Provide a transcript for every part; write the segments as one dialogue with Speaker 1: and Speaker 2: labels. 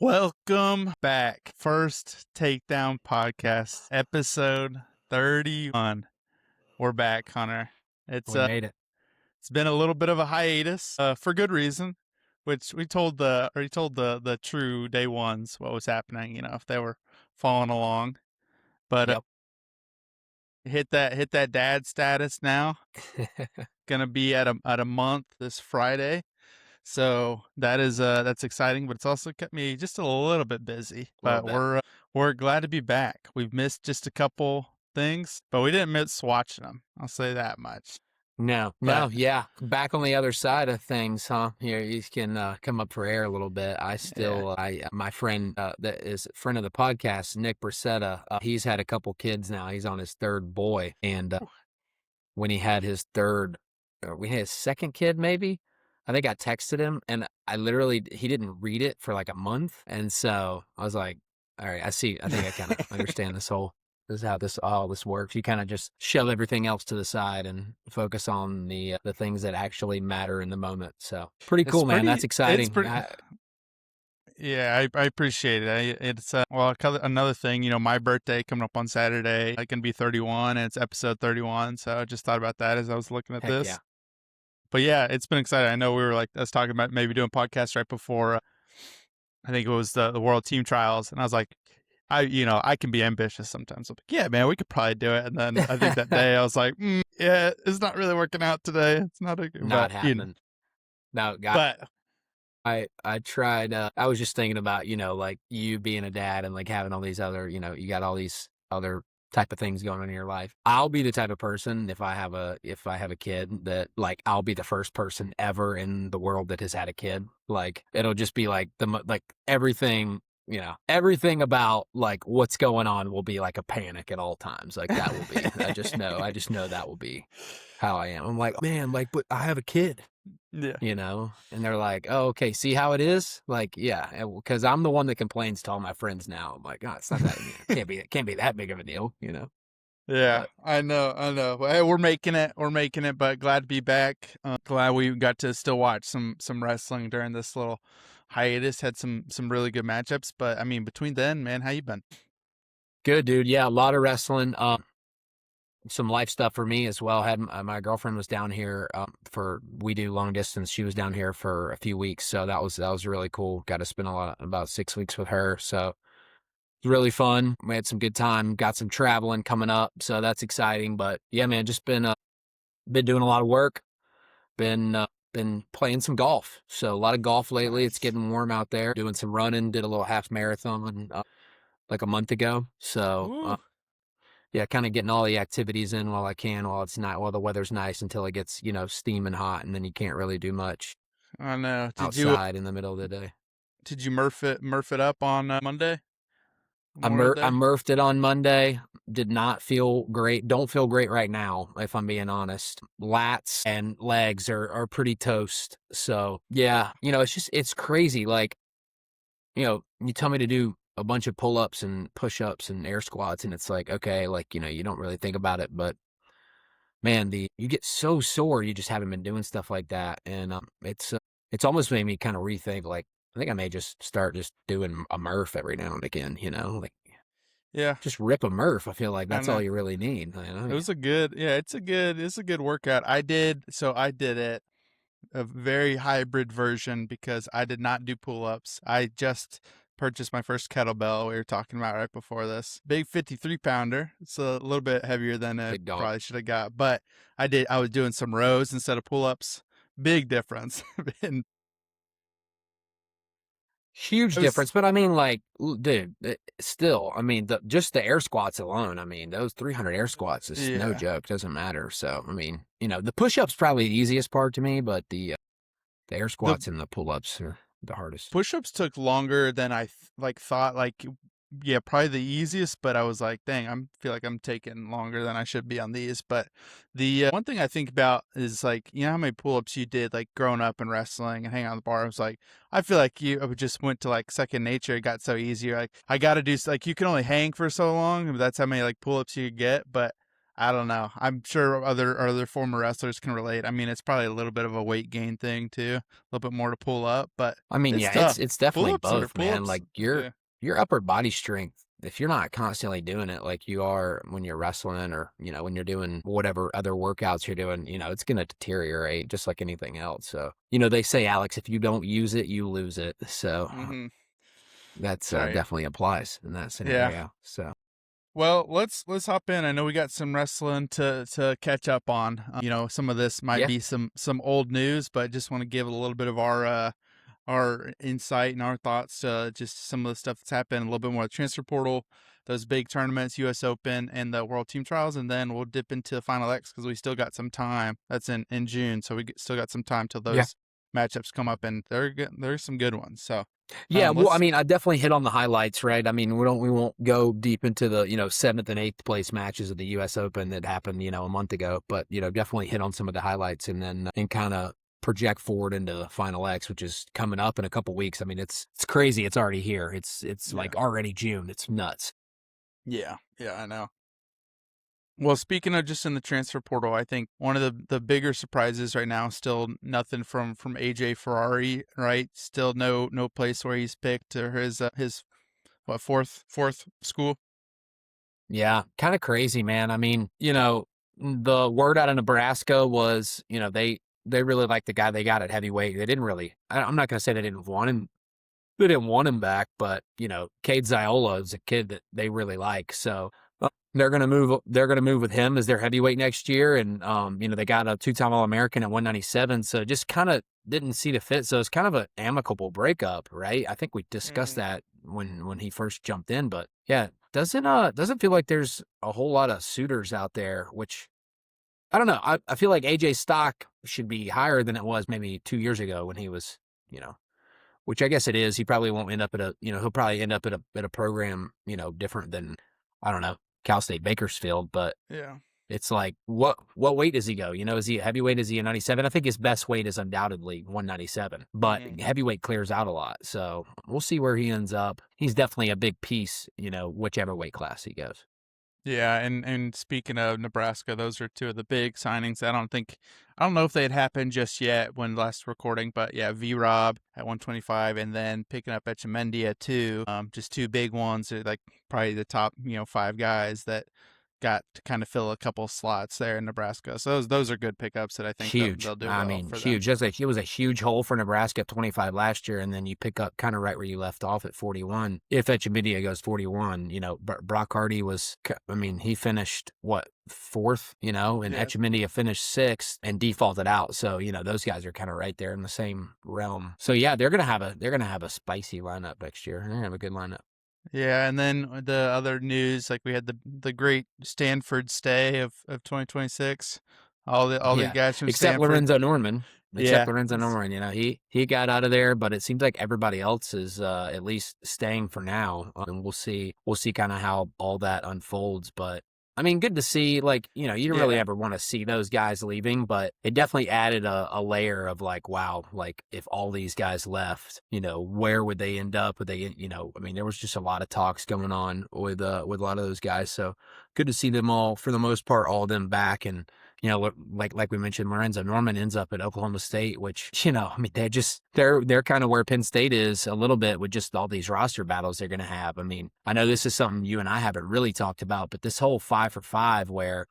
Speaker 1: Welcome back. First Takedown podcast, episode 31. We're back, Hunter.
Speaker 2: We made it.
Speaker 1: It's been a little bit of a hiatus, for good reason, which we told the true day ones what was happening, if they were following along. But
Speaker 2: Yep.
Speaker 1: hit that dad status now. Gonna be at a month this Friday. So that's exciting, but it's also kept me just a little bit busy. But we're glad to be back. We've missed just a couple things, but we didn't miss watching them. I'll say that much.
Speaker 2: Yeah. Back on the other side of things, huh? Here, you can come up for air a little bit. My friend that is a friend of the podcast, Nick Bracetta, he's had a couple kids now. He's on his third boy. And when he had his second kid, maybe, I think I texted him and he didn't read it for like a month. And so I was like, all right, I think I kind of understand this is how all this works. You kind of just shove everything else to the side and focus on the things that actually matter in the moment. So pretty cool, man. That's exciting.
Speaker 1: Yeah, I appreciate it. It's another thing, my birthday coming up on Saturday. I can be 31 and it's episode 31. So I just thought about that as I was looking at this.
Speaker 2: Yeah.
Speaker 1: But yeah, it's been exciting. I know we were us talking about maybe doing podcasts right before, I think it was the World Team Trials. And I was like, I can be ambitious sometimes. I'm like, yeah, man, we could probably do it. And then I think that day I was like, yeah, it's not really working out today. It's not
Speaker 2: happening. No,
Speaker 1: but
Speaker 2: I tried, I was just thinking about, like you being a dad and like having all these other, you got all these other type of things going on in your life. I'll be the type of person if I have a kid that like I'll be the first person ever in the world that has had a kid. Like it'll just be like everything about like what's going on will be like a panic at all times. Like that will be. I just know that will be how I am. I'm like, man, like, but I have a kid.
Speaker 1: Yeah.
Speaker 2: And they're like, oh, okay, see how it is? Like, yeah, because I'm the one that complains to all my friends now. I'm like, oh, it's not that, it can't be that big of a deal,
Speaker 1: Yeah, but I know. Well, hey, we're making it, but glad to be back. Glad we got to still watch some wrestling during this little hiatus. Had some really good matchups, but I mean, between then, man, how you been?
Speaker 2: Good, dude. Yeah, a lot of wrestling. Some life stuff for me as well. Had my girlfriend was down here we do long distance. She was down here for a few weeks, so that was really cool. Got to spend about 6 weeks with her, so it was really fun. We had some good time. Got some traveling coming up, so that's exciting. But yeah, man, just been doing a lot of work. Been playing some golf, so a lot of golf lately. Nice. It's getting warm out there. Doing some running. Did a little half marathon like a month ago. So. Yeah, kind of getting all the activities in while I can, while the weather's nice until it gets, steaming hot, and then you can't really do much.
Speaker 1: I know.
Speaker 2: Outside in the middle of the day.
Speaker 1: Did you murph it up on Monday?
Speaker 2: I murphed it on Monday. Did not feel great. Don't feel great right now, if I'm being honest. Lats and legs are pretty toast. So yeah, it's crazy. Like, you tell me to do a bunch of pull-ups and push-ups and air squats, and it's like, okay, like, you don't really think about it, but man, you get so sore, you just haven't been doing stuff like that, and it's almost made me kind of rethink, like, I think I may just start just doing a Murph every now and again, like,
Speaker 1: yeah,
Speaker 2: just rip a Murph. I feel like that's all you really need.
Speaker 1: It was it's a good workout. I did it a very hybrid version because I did not do pull-ups. I just purchased my first kettlebell we were talking about right before this. Big 53 pounder. It's a little bit heavier than I probably should have got, but I was doing some rows instead of pull-ups. Big difference.
Speaker 2: Huge difference. But I mean, like, dude, still, I mean, just the air squats alone, I mean, those 300 air squats is no joke. Doesn't matter. So, I mean, the push-ups probably the easiest part to me, but the air squats and the pull-ups are the hardest.
Speaker 1: Push-ups took longer than I thought. Like, yeah, probably the easiest, but I was like, dang, I feel like I'm taking longer than I should be on these. But the one thing I think about is like, how many pull-ups you did like growing up and wrestling and hanging on the bar. I was like, I feel like you just went to like second nature. It got so easy. Like I got to do, like, you can only hang for so long. That's how many like pull-ups you could get. But I don't know. I'm sure other former wrestlers can relate. I mean, it's probably a little bit of a weight gain thing too, a little bit more to pull up, but
Speaker 2: I mean,
Speaker 1: it's
Speaker 2: yeah,
Speaker 1: tough.
Speaker 2: it's definitely both,
Speaker 1: Pull
Speaker 2: man.
Speaker 1: ups.
Speaker 2: Like
Speaker 1: Yeah.
Speaker 2: your upper body strength, if you're not constantly doing it like you are when you're wrestling or, when you're doing whatever other workouts you're doing, it's gonna deteriorate just like anything else. So, they say, Alex, if you don't use it, you lose it. So
Speaker 1: Mm-hmm.
Speaker 2: that's
Speaker 1: That's right.
Speaker 2: definitely applies in that
Speaker 1: Yeah.
Speaker 2: scenario. So
Speaker 1: Well, let's hop in. I know we got some wrestling to catch up on. Some of this might
Speaker 2: yeah,
Speaker 1: be some old news, but just want to give a little bit of our insight and our thoughts to just some of the stuff that's happened, a little bit more of the transfer portal, those big tournaments, U.S. Open and the World Team Trials, and then we'll dip into Final X because we still got some time. That's in June, so still got some time till
Speaker 2: yeah.
Speaker 1: those matchups come up, and there's some good ones. So,
Speaker 2: Yeah, well, I
Speaker 1: let's
Speaker 2: mean, I definitely hit on the highlights, right? I mean, we won't go deep into the, seventh and eighth place matches of the U.S. Open that happened, a month ago, but definitely hit on some of the highlights and then and kind of project forward into the Final X, which is coming up in a couple weeks. I mean, it's crazy. It's already here. It's
Speaker 1: yeah
Speaker 2: like already June. It's nuts.
Speaker 1: yeah I know. Well, speaking of just in the transfer portal, I think one of the bigger surprises right now, still nothing from AJ Ferrari, right? Still no place where he's picked or his what fourth school.
Speaker 2: Yeah, kind of crazy, man. I mean, the word out of Nebraska was, they really liked the guy they got at heavyweight. They didn't really. I'm not going to say they didn't want him. They didn't want him back, but Cade Ziola is a kid that they really like. So they're gonna move. They're gonna move with him as their heavyweight next year, and they got a two-time All-American at 197. So just kind of didn't see the fit. So it's kind of an amicable breakup, right? I think we discussed
Speaker 1: Hmm.
Speaker 2: that when he first jumped in, but yeah, doesn't feel like there's a whole lot of suitors out there, which I don't know. I feel like AJ stock should be higher than it was maybe 2 years ago when he was, you know, which I guess it is. He probably won't end up at he'll probably end up at a program, different than, I don't know, Cal State Bakersfield, but
Speaker 1: Yeah.
Speaker 2: it's like, what weight does he go? Is he a heavyweight? Is he a 97? I think his best weight is undoubtedly 197, but
Speaker 1: Hmm.
Speaker 2: heavyweight clears out a lot. So we'll see where he ends up. He's definitely a big piece, whichever weight class he goes.
Speaker 1: Yeah, and speaking of Nebraska, those are two of the big signings. I don't know if they had happened just yet when last recording, but yeah, V Rob at 125, and then picking up Etchemendia at two. Just two big ones. They're like probably the top five guys that got to kind of fill a couple slots there in Nebraska. So those are good pickups that I think
Speaker 2: Huge.
Speaker 1: they'll do
Speaker 2: I
Speaker 1: well
Speaker 2: mean,
Speaker 1: for them.
Speaker 2: huge. It was a huge hole for Nebraska at 25 last year, and then you pick up kind of right where you left off at 41. If Echemedia goes 41, Brock Hardy was, I mean, he finished what, fourth, and
Speaker 1: Yeah.
Speaker 2: Echemedia finished sixth and defaulted out. So, those guys are kind of right there in the same realm. So yeah, they're gonna have a spicy lineup next year. They're gonna have a good lineup.
Speaker 1: Yeah, and then the other news, like we had the great Stanford stay of 2026. All the
Speaker 2: Yeah,
Speaker 1: guys from
Speaker 2: except
Speaker 1: Stanford.
Speaker 2: Lorenzo Norman. Except
Speaker 1: Yeah,
Speaker 2: Lorenzo Norman, he got out of there, but it seems like everybody else is at least staying for now. And we'll see kind of how all that unfolds. But I mean, good to see. Like, you didn't really
Speaker 1: yeah,
Speaker 2: ever want to see those guys leaving, but it definitely added a layer of like, wow, like if all these guys left, where would they end up? Would they, I mean, there was just a lot of talks going on with a lot of those guys. So good to see them all, for the most part, all of them back. And like we mentioned, Lorenzo Norman ends up at Oklahoma State, which, I mean, they're kind of where Penn State is a little bit with just all these roster battles they're going to have. I mean, I know this is something you and I haven't really talked about, but this whole 5 for 5 where,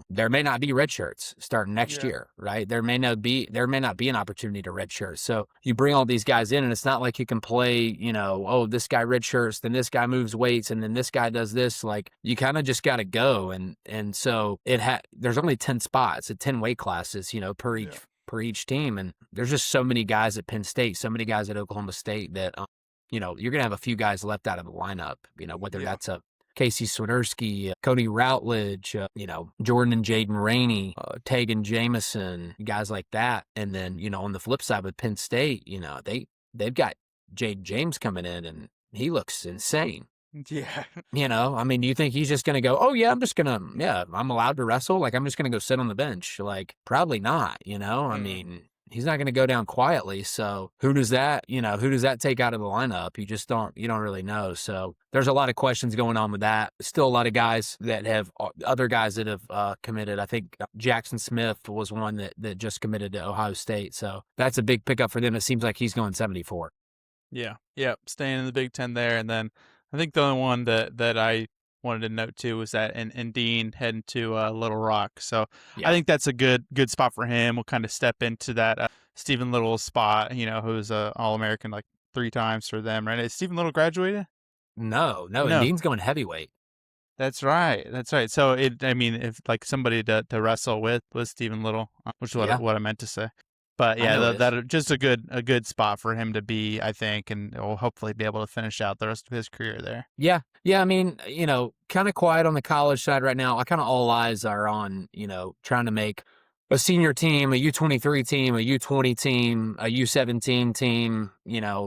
Speaker 2: there may not be red shirts starting next
Speaker 1: yeah,
Speaker 2: year, right? There may not be an opportunity to red shirt. So you bring all these guys in and it's not like you can play, oh, this guy red shirts, then this guy moves weights, and then this guy does this. Like, you kind of just got to go. And so there's only 10 spots at 10 weight classes, per
Speaker 1: yeah.
Speaker 2: each team. And there's just so many guys at Penn State, so many guys at Oklahoma State that, you're going to have a few guys left out of the lineup, whether
Speaker 1: Yeah.
Speaker 2: that's a Casey Swiderski, Cody Routledge, Jordan and Jaden Rainey, Tegan Jameson, guys like that. And then, on the flip side with Penn State, they've got Jade James coming in and he looks insane.
Speaker 1: Yeah.
Speaker 2: I mean, do you think he's just going to go, oh, yeah, I'm allowed to wrestle? Like, I'm just going to go sit on the bench? Like, probably not, I
Speaker 1: Mm.
Speaker 2: mean, he's not going to go down quietly. So who does that, who does that take out of the lineup? You don't really know. So there's a lot of questions going on with that. Still a lot of guys that have other guys that have committed. I think Jackson Smith was one that just committed to Ohio State. So that's a big pickup for them. It seems like he's going 74.
Speaker 1: Yeah, yeah, staying in the Big Ten there, and then I think the only one that I wanted to note too was that and Dean heading to Little Rock. So I
Speaker 2: Yeah.
Speaker 1: think that's a good spot for him. We'll kind of step into that Stephen Little spot, who's a All American like 3 times for them, right? Is Stephen Little graduated?
Speaker 2: No, no. And
Speaker 1: No,
Speaker 2: Dean's going heavyweight.
Speaker 1: that's right, that's right. So I mean, if like somebody to wrestle with Stephen Little, which is
Speaker 2: Yeah,
Speaker 1: what I meant to say. But
Speaker 2: I
Speaker 1: yeah,
Speaker 2: know it is.
Speaker 1: that just a good spot for him to be, I think, and will hopefully be able to finish out the rest of his career there.
Speaker 2: Yeah. Yeah. I mean, kind of quiet on the college side right now. I kind of all eyes are on, trying to make a senior team, a U-23 team, a U-20 team, a U-17 team,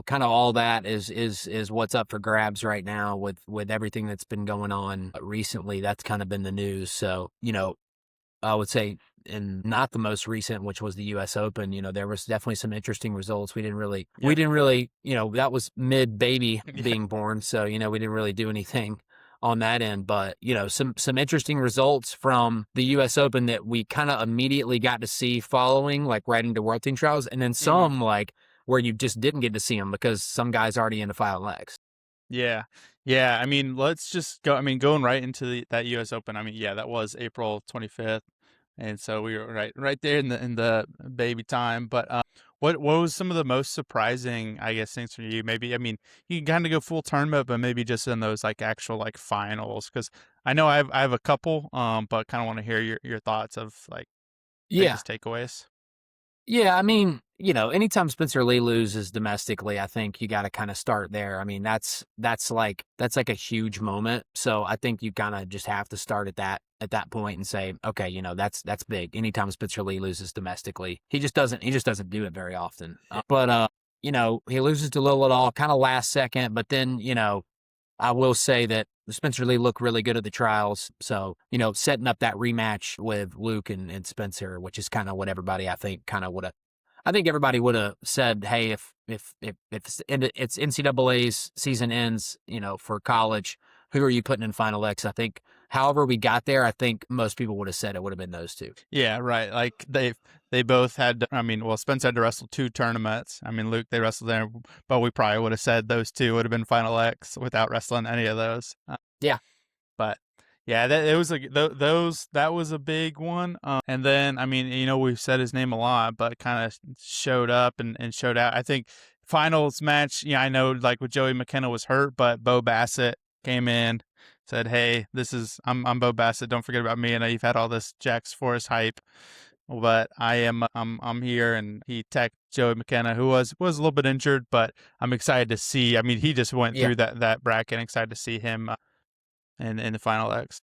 Speaker 2: kind of all that is what's up for grabs right now with everything that's been going on recently. That's kind of been the news. So, I would say, and not the most recent, which was the U.S. Open. There was definitely some interesting results. We
Speaker 1: Yep.
Speaker 2: didn't really, that was mid baby
Speaker 1: Yeah.
Speaker 2: being born, so we didn't really do anything on that end. But some interesting results from the U.S. Open that we kind of immediately got to see following, like right into World Team Trials, and then
Speaker 1: hmm
Speaker 2: some like where you just didn't get to see them because some guys already in the final legs.
Speaker 1: Yeah. Yeah. I mean, let's just go. I mean, going right into that U.S. Open. I mean, yeah, that was April 25th, and so we were right there in the baby time. But what was some of the most surprising, I guess, things for you? Maybe, I mean, you can kind of go full tournament, but maybe just in those like actual like finals, because I know I have a couple, but kind of want to hear your thoughts of like
Speaker 2: Yeah.
Speaker 1: biggest takeaways.
Speaker 2: Yeah, I mean, anytime Spencer Lee loses domestically, I think you got to kind of start there. I mean, that's like a huge moment. So I think you kind of just have to start at that point and say, okay, that's big. Anytime Spencer Lee loses domestically, he just doesn't do it very often.
Speaker 1: Yeah.
Speaker 2: But he loses to Lilladall kind of last second, but then I will say that Spencer Lee looked really good at the trials. So, setting up that rematch with Luke and Spencer, which is kind of what everybody, I think, kind of would have. I think everybody would have said, hey, if it's NCAA's season ends, for college, who are you putting in Final X? I think, however we got there, I think most people would have said it would have been those two.
Speaker 1: Yeah, right. Like they both had. I mean, well, Spence had to wrestle 2 tournaments. I mean, Luke they wrestled there, but we probably would have said those two would have been Final X without wrestling any of those.
Speaker 2: Yeah.
Speaker 1: But yeah, that it was those that was a big one. And then I mean, we've said his name a lot, but kind of showed up and showed out. I think finals match. Yeah, I know like with Joey McKenna was hurt, but Bo Bassett came in, said, "Hey, I'm Bo Bassett. Don't forget about me." And you've had all this Jack's Forest hype, but I'm here, and he teched Joey McKenna, who was a little bit injured, but I'm excited to see. I mean, he just went
Speaker 2: Yeah.
Speaker 1: through that bracket. Excited to see him in the final X.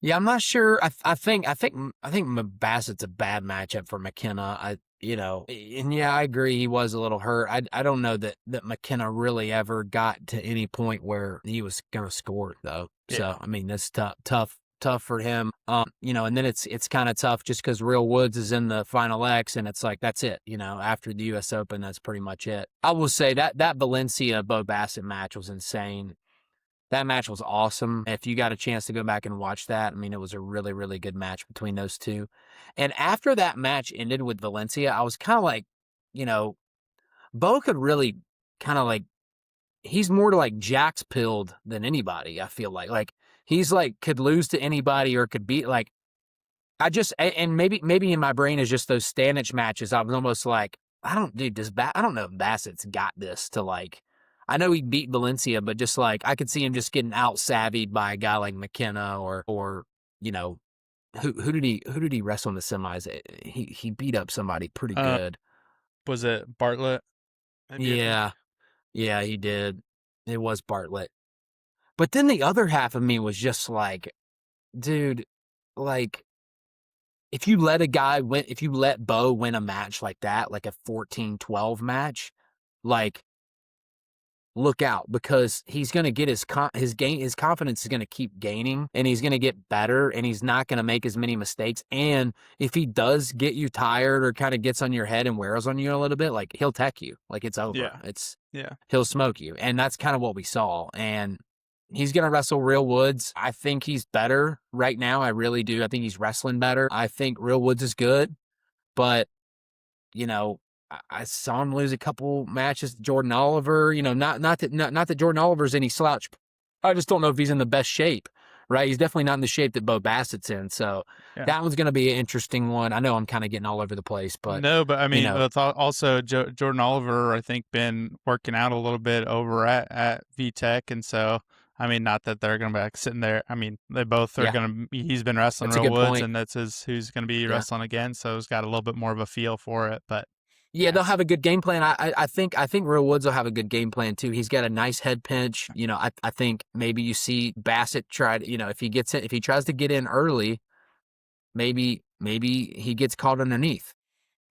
Speaker 2: Yeah, I'm not sure. I think Bassett's a bad matchup for McKenna. And yeah, I agree. He was a little hurt. I don't know that McKenna really ever got to any point where he was going to score though.
Speaker 1: Yeah.
Speaker 2: So I mean, that's tough for him. And then it's kind of tough just because Real Woods is in the final X, and it's like that's it. After the U.S. Open, that's pretty much it. I will say that Valencia Bo Bassett match was insane. That match was awesome. If you got a chance to go back and watch that, I mean, it was a really, really good match between those two. And after that match ended with Valencia, I was kind of like, you know, Bo could really kind of like, he's more to like Jack's pilled than anybody, I feel like. Like, he's like, could lose to anybody or could beat, like, and maybe in my brain is just those Stanich matches. I was almost like, I don't know if Bassett's got this to like, I know he beat Valencia, but just like, I could see him just getting out savvied by a guy like McKenna or, you know, who did he wrestle in the semis? He beat up somebody pretty
Speaker 1: Uh,
Speaker 2: good.
Speaker 1: was it Bartlett? Maybe I think.
Speaker 2: Yeah. Yeah, he did. It was Bartlett. But then the other half of me was just like, dude, like, if you let Bo win a match like that, like a 14-12 match, like look out, because he's going to get his confidence is going to keep gaining, and he's going to get better, and he's not going to make as many mistakes. And if he does get you tired or kind of gets on your head and wears on you a little bit, like, he'll tech you, like, it's over.
Speaker 1: Yeah. Yeah.
Speaker 2: He'll smoke you. And that's kind of what we saw. And he's going to wrestle Real Woods. I think he's better right now. I really do. I think he's wrestling better. I think Real Woods is good, but, you know, I saw him lose a couple matches to Jordan Oliver. You know, not that Jordan Oliver's any slouch. I just don't know if he's in the best shape, right? He's definitely not in the shape that Bo Bassett's in. So
Speaker 1: Yeah.
Speaker 2: that one's going to be an interesting one. I know I'm kind of getting all over the place, but
Speaker 1: No, but I
Speaker 2: you
Speaker 1: mean,
Speaker 2: know,
Speaker 1: it's also Jordan Oliver, I think, been working out a little bit over at VTech, and so I mean, not that they're going to be like sitting there. I mean, they both are
Speaker 2: yeah,
Speaker 1: going to. He's been wrestling
Speaker 2: that's a
Speaker 1: Real
Speaker 2: good
Speaker 1: Woods,
Speaker 2: point.
Speaker 1: and that's who's going to be
Speaker 2: Yeah.
Speaker 1: wrestling again. So he's got a little bit more of a feel for it. But
Speaker 2: Yeah,
Speaker 1: yeah,
Speaker 2: they'll have a good game plan. I think Real Woods will have a good game plan too. He's got a nice head pinch. You know, I think maybe you see Bassett try to, you know, if he tries to get in early, maybe he gets caught underneath.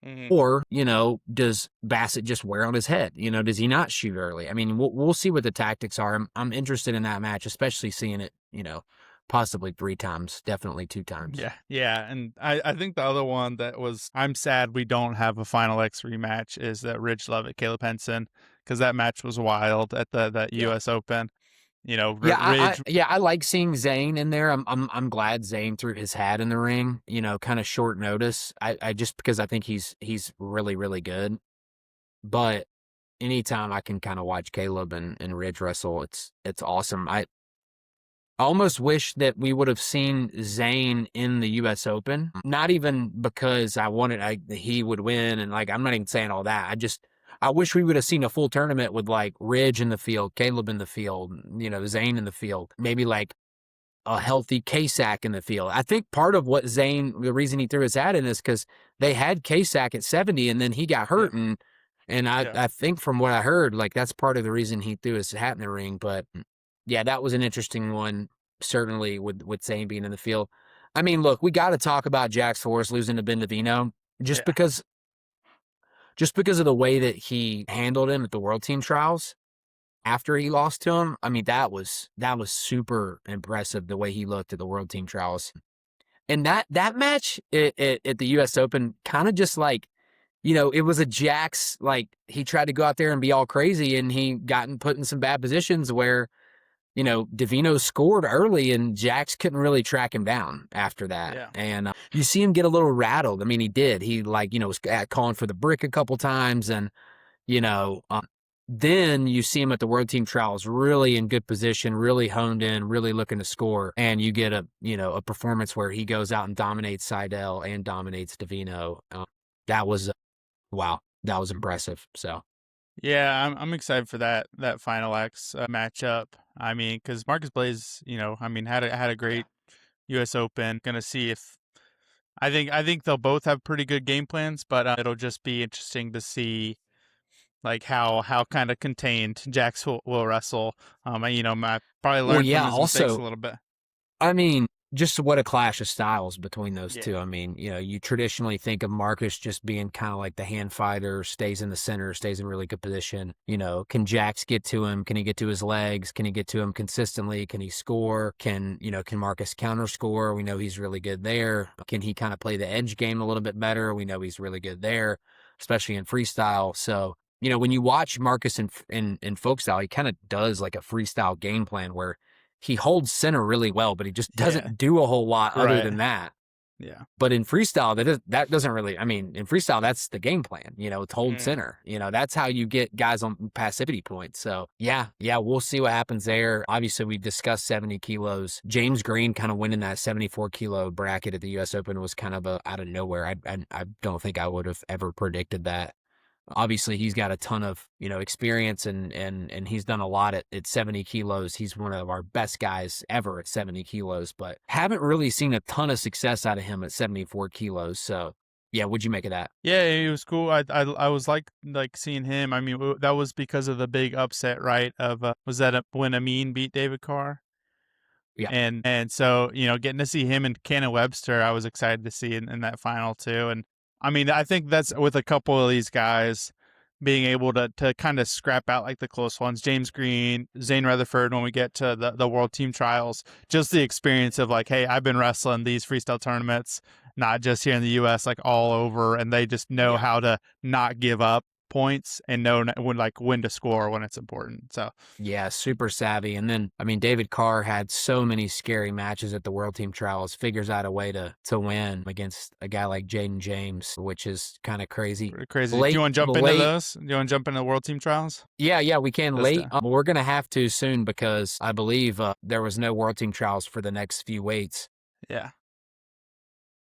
Speaker 1: hmm
Speaker 2: Or, you know, does Bassett just wear on his head? You know, does he not shoot early? I mean, we'll see what the tactics are. I'm interested in that match, especially seeing it, you know, possibly 3 times, definitely 2 times.
Speaker 1: yeah. And I think the other one that was I'm sad we don't have a Final X rematch is that Ridge Levitt Caleb Henson, because that match was wild at that
Speaker 2: Yeah.
Speaker 1: U.S. Open. You know,
Speaker 2: Yeah,
Speaker 1: Ridge.
Speaker 2: I like seeing Zane in there. I'm glad Zane threw his hat in the ring. You know, kind of short notice. I just because I think he's really really good. But anytime I can kind of watch Caleb and Ridge wrestle, it's awesome. I almost wish that we would have seen Zane in the U.S. Open. Not even because he would win, and like I'm not even saying all that. I wish we would have seen a full tournament with like Ridge in the field, Caleb in the field, you know, Zane in the field, maybe like a healthy K-Sack in the field. I think part of the reason he threw his hat in is because they had K-Sack at 70 and then he got
Speaker 1: Yeah,
Speaker 2: hurt. And
Speaker 1: yeah,
Speaker 2: I think from what I heard, like that's part of the reason he threw his hat in the ring. But yeah, that was an interesting one, certainly with Zane being in the field. I mean, look, we got to talk about Jax Forrest losing to Ben Davino just
Speaker 1: yeah,
Speaker 2: because, just because of the way that he handled him at the World Team Trials after he lost to him. I mean, that was super impressive the way he looked at the World Team Trials. And that match at the U.S. Open kind of just like, you know, it was a Jax, like he tried to go out there and be all crazy and he gotten put in some bad positions where, you know, Davino scored early and Jax couldn't really track him down after that.
Speaker 1: yeah.
Speaker 2: And you see him get a little rattled. I mean, he did. He like, you know, was calling for the brick a couple times and, you know, then you see him at the World Team Trials really in good position, really honed in, really looking to score. And you get a performance where he goes out and dominates Seidel and dominates Davino. That was, wow, that was impressive. So,
Speaker 1: Yeah, I'm excited for that Final X matchup. I mean, because Marcus Blaze, you know, I mean, had a great U.S. Open. Gonna see if I think they'll both have pretty good game plans, but it'll just be interesting to see like how kind of contained Jax will wrestle. You know, probably
Speaker 2: well,
Speaker 1: learn from
Speaker 2: yeah,
Speaker 1: his mistakes a
Speaker 2: also,
Speaker 1: little bit.
Speaker 2: I mean, just what a clash of styles between those
Speaker 1: Yeah,
Speaker 2: two. I mean, you know, you traditionally think of Marcus just being kind of like the hand fighter, stays in the center, stays in really good position. You know, can Jax get to him? Can he get to his legs? Can he get to him consistently? Can he score? Can Marcus counter score? We know he's really good there. Can he kind of play the edge game a little bit better? We know he's really good there, especially in freestyle. So, you know, when you watch Marcus in folk style, he kind of does like a freestyle game plan where he holds center really well, but he just
Speaker 1: yeah,
Speaker 2: doesn't do a whole lot other
Speaker 1: right.
Speaker 2: than that.
Speaker 1: Yeah,
Speaker 2: But in freestyle, that doesn't really. I mean, in freestyle, that's the game plan. You know, it's hold
Speaker 1: mm,
Speaker 2: center. You know, that's how you get guys on passivity points. So yeah, we'll see what happens there. Obviously, we discussed 70 kilos. James Green kind of winning that 74 kilo bracket at the U.S. Open was kind of out of nowhere. I don't think I would have ever predicted that. Obviously he's got a ton of, you know, experience and he's done a lot at 70 kilos. He's one of our best guys ever at 70 kilos, but haven't really seen a ton of success out of him at 74 kilos. So yeah, what'd you make of that?
Speaker 1: yeah, it was cool. I was like seeing him. I mean, that was because of the big upset, right? Of was that when Amin beat David Carr?
Speaker 2: Yeah.
Speaker 1: And so, you know, getting to see him and Cannon Webster, I was excited to see in that final too. And I mean, I think that's with a couple of these guys being able to kind of scrap out like the close ones. James Green, Zane Rutherford, when we get to the World Team Trials, just the experience of like, hey, I've been wrestling these freestyle tournaments, not just here in the U.S., like all over, and they just know
Speaker 2: Yeah.
Speaker 1: how to not give up points and know when to score when it's important. So
Speaker 2: Yeah, super savvy. And then, I mean, David Carr had so many scary matches at the World Team Trials, figures out a way to win against a guy like Jaden James, which is kind of crazy.
Speaker 1: pretty crazy. Do you
Speaker 2: Late,
Speaker 1: want to jump into
Speaker 2: late.
Speaker 1: those? Do you want to jump into the World Team Trials?
Speaker 2: Yeah, we can
Speaker 1: Let's
Speaker 2: late.
Speaker 1: do.
Speaker 2: We're going to have to soon because I believe there was no World Team Trials for the next few weights.
Speaker 1: Yeah.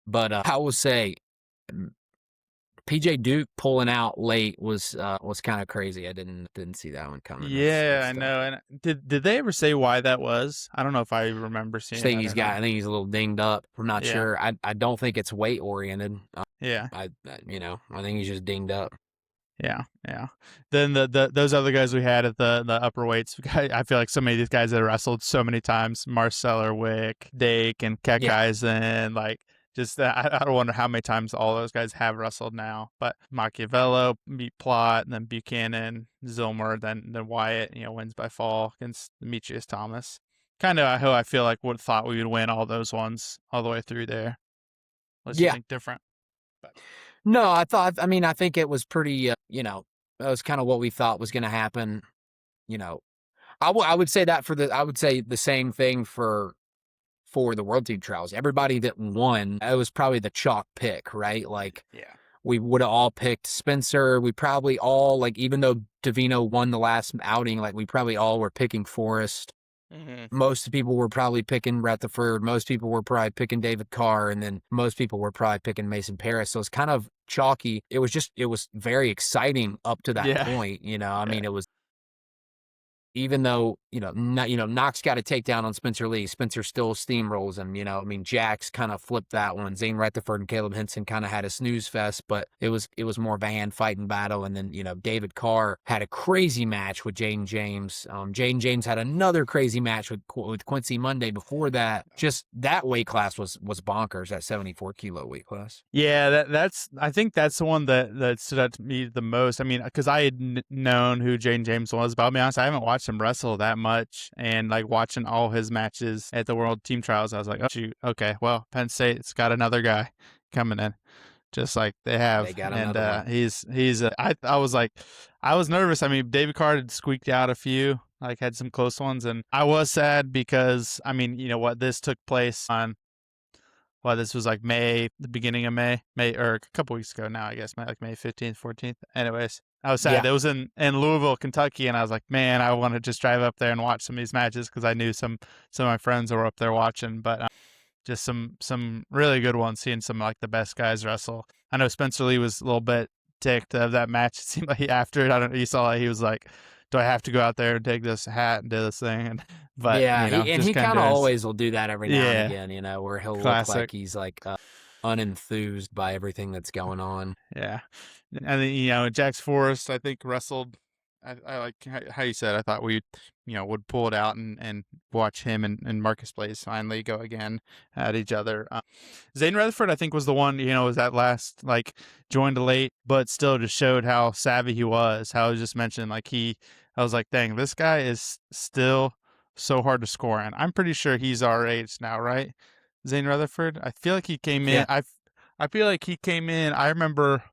Speaker 2: But I will say, PJ Duke pulling out late was kind of crazy. I didn't see that one coming.
Speaker 1: Yeah, I
Speaker 2: That's
Speaker 1: know. And did they ever say why that was? I don't know if I remember seeing that or not.
Speaker 2: I think he's a little dinged up. I'm not
Speaker 1: Yeah.
Speaker 2: sure. I don't think it's weight oriented.
Speaker 1: Yeah.
Speaker 2: I think he's just dinged up.
Speaker 1: Yeah, yeah. Then those other guys we had at the upper weights, I feel like so many of these guys that wrestled so many times, Marcel Wick, Dake, and
Speaker 2: Yeah.
Speaker 1: Kekaizen, like just I don't wonder how many times all those guys have wrestled now. But Machiavello beat Plot, and then Buchanan, Zilmer, then Wyatt, wins by fall against Demetrius Thomas. Kind of how I feel like would thought we would win all those ones all the way through there. Unless you
Speaker 2: Yeah.
Speaker 1: think different. But.
Speaker 2: No, I think it was pretty, that was kind of what we thought was going to happen. I would say I would say the same thing for the World Team Trials. Everybody that won, it was probably the chalk pick, right? Like,
Speaker 1: Yeah.
Speaker 2: we would have all picked Spencer. We probably all, like, even though Davino won the last outing, like, we probably all were picking Forrest.
Speaker 1: Mm-hmm.
Speaker 2: Most people were probably picking Rutherford. Most people were probably picking David Carr. And then most people were probably picking Mason Paris. So it's kind of chalky. It was very exciting up to that
Speaker 1: Yeah.
Speaker 2: point. I mean, it was, even though, Knox got a takedown on Spencer Lee, Spencer still steamrolls him, I mean, Jax kind of flipped that one. Zane Rutherford and Caleb Henson kind of had a snooze fest, but it was more of a hand fighting battle. And then, David Carr had a crazy match with Jaden James. Jaden James had another crazy match with Quincy Monday before that. Just that weight class was bonkers, that 74 kilo weight class.
Speaker 1: Yeah, I think that's the one that stood out to me the most. I mean, because I had known who Jane James was, but I'll be honest, I haven't watched him wrestle that much. And like watching all his matches at the World Team Trials, I was like, oh shoot, okay, well, Penn State's got another guy coming in, just like they have.
Speaker 2: They got
Speaker 1: And
Speaker 2: another one.
Speaker 1: I was like, I was nervous. I mean, David Carr had squeaked out a few, like had some close ones, and I was sad because I mean, this took place on. Well, this was like the beginning of May, or a couple weeks ago now, I guess, like May 15th, 14th. Anyways, I was sad.
Speaker 2: Yeah.
Speaker 1: It was in Louisville, Kentucky, and I was like, man, I want to just drive up there and watch some of these matches because I knew some of my friends were up there watching. But just some really good ones, seeing some like the best guys wrestle. I know Spencer Lee was a little bit ticked of that match. It seemed like after it, I don't know, you saw like he was like, do I have to go out there and take this hat and do this thing? But
Speaker 2: yeah, he kind of always will do that every now and again, where he'll look like he's like unenthused by everything that's going on.
Speaker 1: Yeah, and then Jax Forrest, I think wrestled. I like how you said. I thought we, would pull it out and watch him and Marcus Blaze finally go again at each other. Zane Rutherford, I think, was the one. Was that last like joined late, but still just showed how savvy he was. How I just mentioned, like I was like, dang, this guy is still so hard to score in. I'm pretty sure he's our age now, right? Zane Rutherford. I feel like he came in.
Speaker 2: Yeah.
Speaker 1: I feel like he came in. I remember.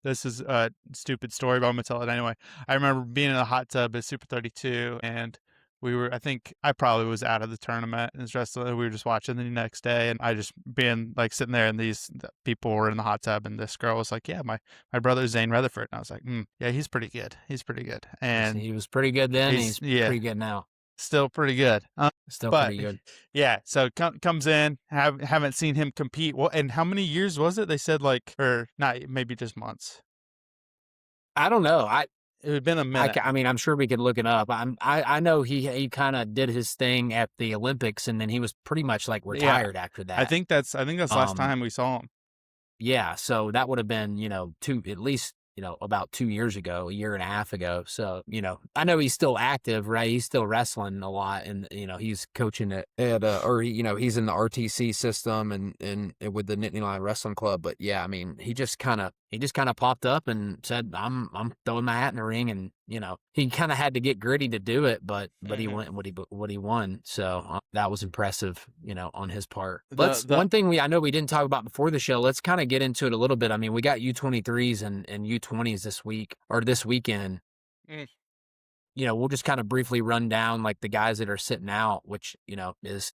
Speaker 1: This is a stupid story, but I'm gonna tell it anyway. I remember being in a hot tub at Super 32, and I think I probably was out of the tournament, and the rest of it, we were just watching the next day, and I just being like sitting there, and these people were in the hot tub, and this girl was like, "Yeah, my brother's Zane Rutherford," and I was like, "Yeah, he's pretty good. He's pretty good." And
Speaker 2: he was pretty good then. He's pretty good now.
Speaker 1: Still pretty good.
Speaker 2: Still
Speaker 1: but,
Speaker 2: pretty good.
Speaker 1: Yeah, so comes in. Haven't seen him compete. Well, and how many years was it? They said or not, maybe just months.
Speaker 2: I don't know.
Speaker 1: It had been a minute.
Speaker 2: I mean, I'm sure we could look it up. I know he kind of did his thing at the Olympics, and then he was pretty much like retired after that.
Speaker 1: I think that's last time we saw him.
Speaker 2: Yeah, so that would have been at least about 2 years ago, a year and a half ago. So, I know he's still active, right? He's still wrestling a lot, and he's coaching he's in the RTC system and with the Nittany Lion Wrestling Club. But yeah, I mean, he just kind of popped up and said, "I'm throwing my hat in the ring," and he kind of had to get gritty to do it, but he
Speaker 1: Mhm.
Speaker 2: went what he won. So that was impressive, on his part.
Speaker 1: The
Speaker 2: Let's
Speaker 1: the
Speaker 2: one thing I know we didn't talk about before the show. Let's kind of get into it a little bit. I mean, we got U23s and U20s this week or this weekend.
Speaker 1: mm,
Speaker 2: We'll just kind of briefly run down like the guys that are sitting out, which is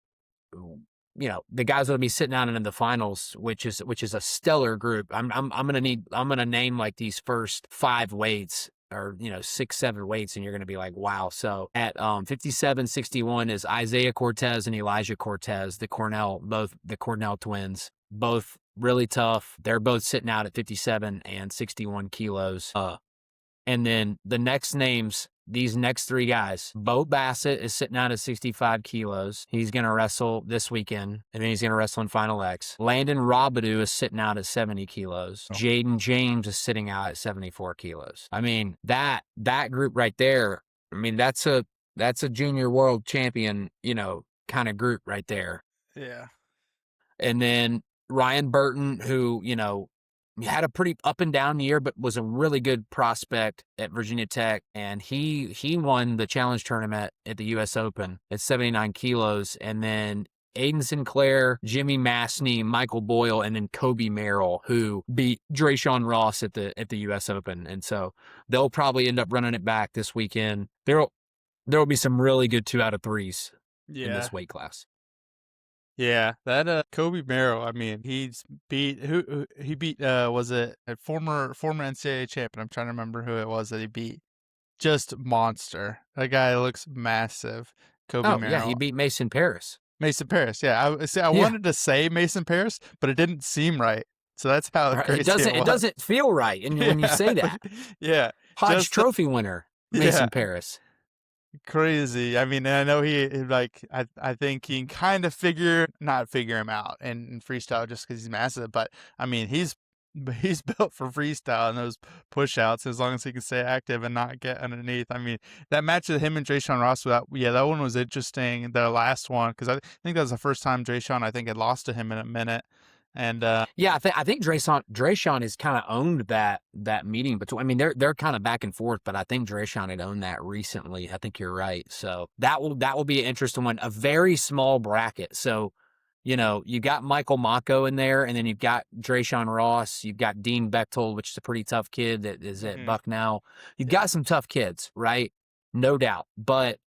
Speaker 2: the guys that'll be sitting out in the finals, which is a stellar group. I'm gonna name like these first five weights or 6, 7 weights, and you're gonna be like, wow. So at 57, 61 is Isaiah Cortez and Elijah Cortez, both the Cornell twins, both really tough. They're both sitting out at 57 and 61 kilos. And then the next names, these next three guys, Bo Bassett is sitting out at 65 kilos. He's going to wrestle this weekend, and then he's going to wrestle in Final X. Landon Robidoux is sitting out at 70 kilos.
Speaker 1: oh,
Speaker 2: Jaden James is sitting out at 74 kilos. I mean, that group right there, I mean, that's a junior world champion, kind of group right there.
Speaker 1: yeah.
Speaker 2: And then Ryan Burton, who, had a pretty up and down year, but was a really good prospect at Virginia Tech. And he won the challenge tournament at the US Open at 79 kilos. And then Aiden Sinclair, Jimmy Masney, Michael Boyle, and then Kobe Merrill, who beat Drayshawn Ross at the US Open. And so they'll probably end up running it back this weekend. There will be some really good 2 out of 3s in
Speaker 1: Yeah.
Speaker 2: this weight class.
Speaker 1: Yeah, that Kobe Merrill. I mean, he's beat he beat was it a former NCAA champion? I'm trying to remember who it was that he beat. Just monster. That guy looks massive. Kobe
Speaker 2: Oh yeah, he
Speaker 1: Merrill.
Speaker 2: beat Mason Paris.
Speaker 1: Mason Paris. Yeah, I
Speaker 2: Yeah.
Speaker 1: wanted to say Mason Paris, but it didn't seem right. So that's how
Speaker 2: It
Speaker 1: crazy
Speaker 2: doesn't
Speaker 1: it
Speaker 2: it
Speaker 1: was.
Speaker 2: doesn't feel right, and when you
Speaker 1: Yeah,
Speaker 2: say that,
Speaker 1: yeah,
Speaker 2: Hodge
Speaker 1: just
Speaker 2: Trophy winner
Speaker 1: yeah.
Speaker 2: Mason Paris.
Speaker 1: Crazy. I mean, I know I think he can kind of not figure him out in freestyle just because he's massive, but I mean, he's built for freestyle and those push outs as long as he can stay active and not get underneath. I mean, that match of him and Drayshawn Ross, that one was interesting. The last one, because I think that was the first time Drayshawn, I think, had lost to him in a minute. And
Speaker 2: Yeah, I think Drayshawn has kind of owned that meeting between. I mean, they're kind of back and forth, but I think Drayshawn had owned that recently. I think you're right. So that will be an interesting one. A very small bracket. So you got Michael Mako in there, and then you've got Drayshawn Ross. You've got Dean Bechtold, which is a pretty tough kid that is at
Speaker 1: mhm,
Speaker 2: Bucknell. You've
Speaker 1: yeah,
Speaker 2: got some tough kids, right? No doubt. But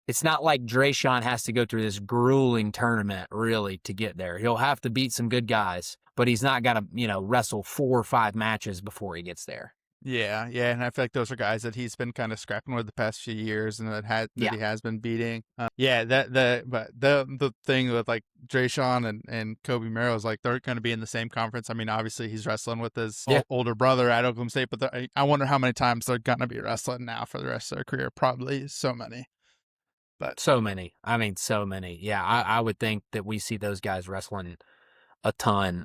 Speaker 2: it's not like Drayshawn has to go through this grueling tournament really to get there. He'll have to beat some good guys, but he's not got to, wrestle 4 or 5 matches before he gets there.
Speaker 1: yeah, and I feel like those are guys that he's been kind of scrapping with the past few years, and that
Speaker 2: Yeah.
Speaker 1: he has been beating. Yeah, the thing with like Drayshawn and Kobe Merrill is like they're going to be in the same conference. I mean, obviously he's wrestling with his
Speaker 2: Yeah.
Speaker 1: older brother at Oklahoma State, but I wonder how many times they're going to be wrestling now for the rest of their career. Probably so many, but
Speaker 2: So many. I mean, so many. Yeah. I would think that we see those guys wrestling a ton.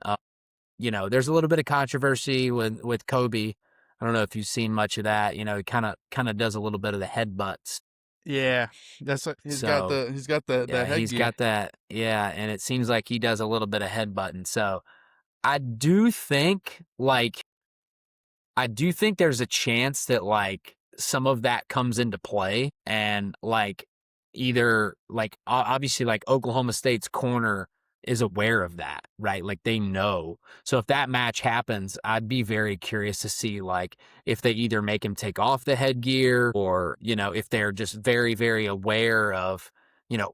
Speaker 2: There's a little bit of controversy with Kobe. I don't know if you've seen much of that. He kind of does a little bit of the headbutts.
Speaker 1: yeah, that's what
Speaker 2: So
Speaker 1: he's got the
Speaker 2: yeah, he's
Speaker 1: headgear.
Speaker 2: got that. Yeah, and it seems like he does a little bit of headbutting. So I do think like I do think there's a chance that like some of that comes into play and like either like obviously like Oklahoma State's corner is aware of that, right? Like they know. So if that match happens, I'd be very curious to see like if they either make him take off the headgear or, if they're just very, very aware of, you know,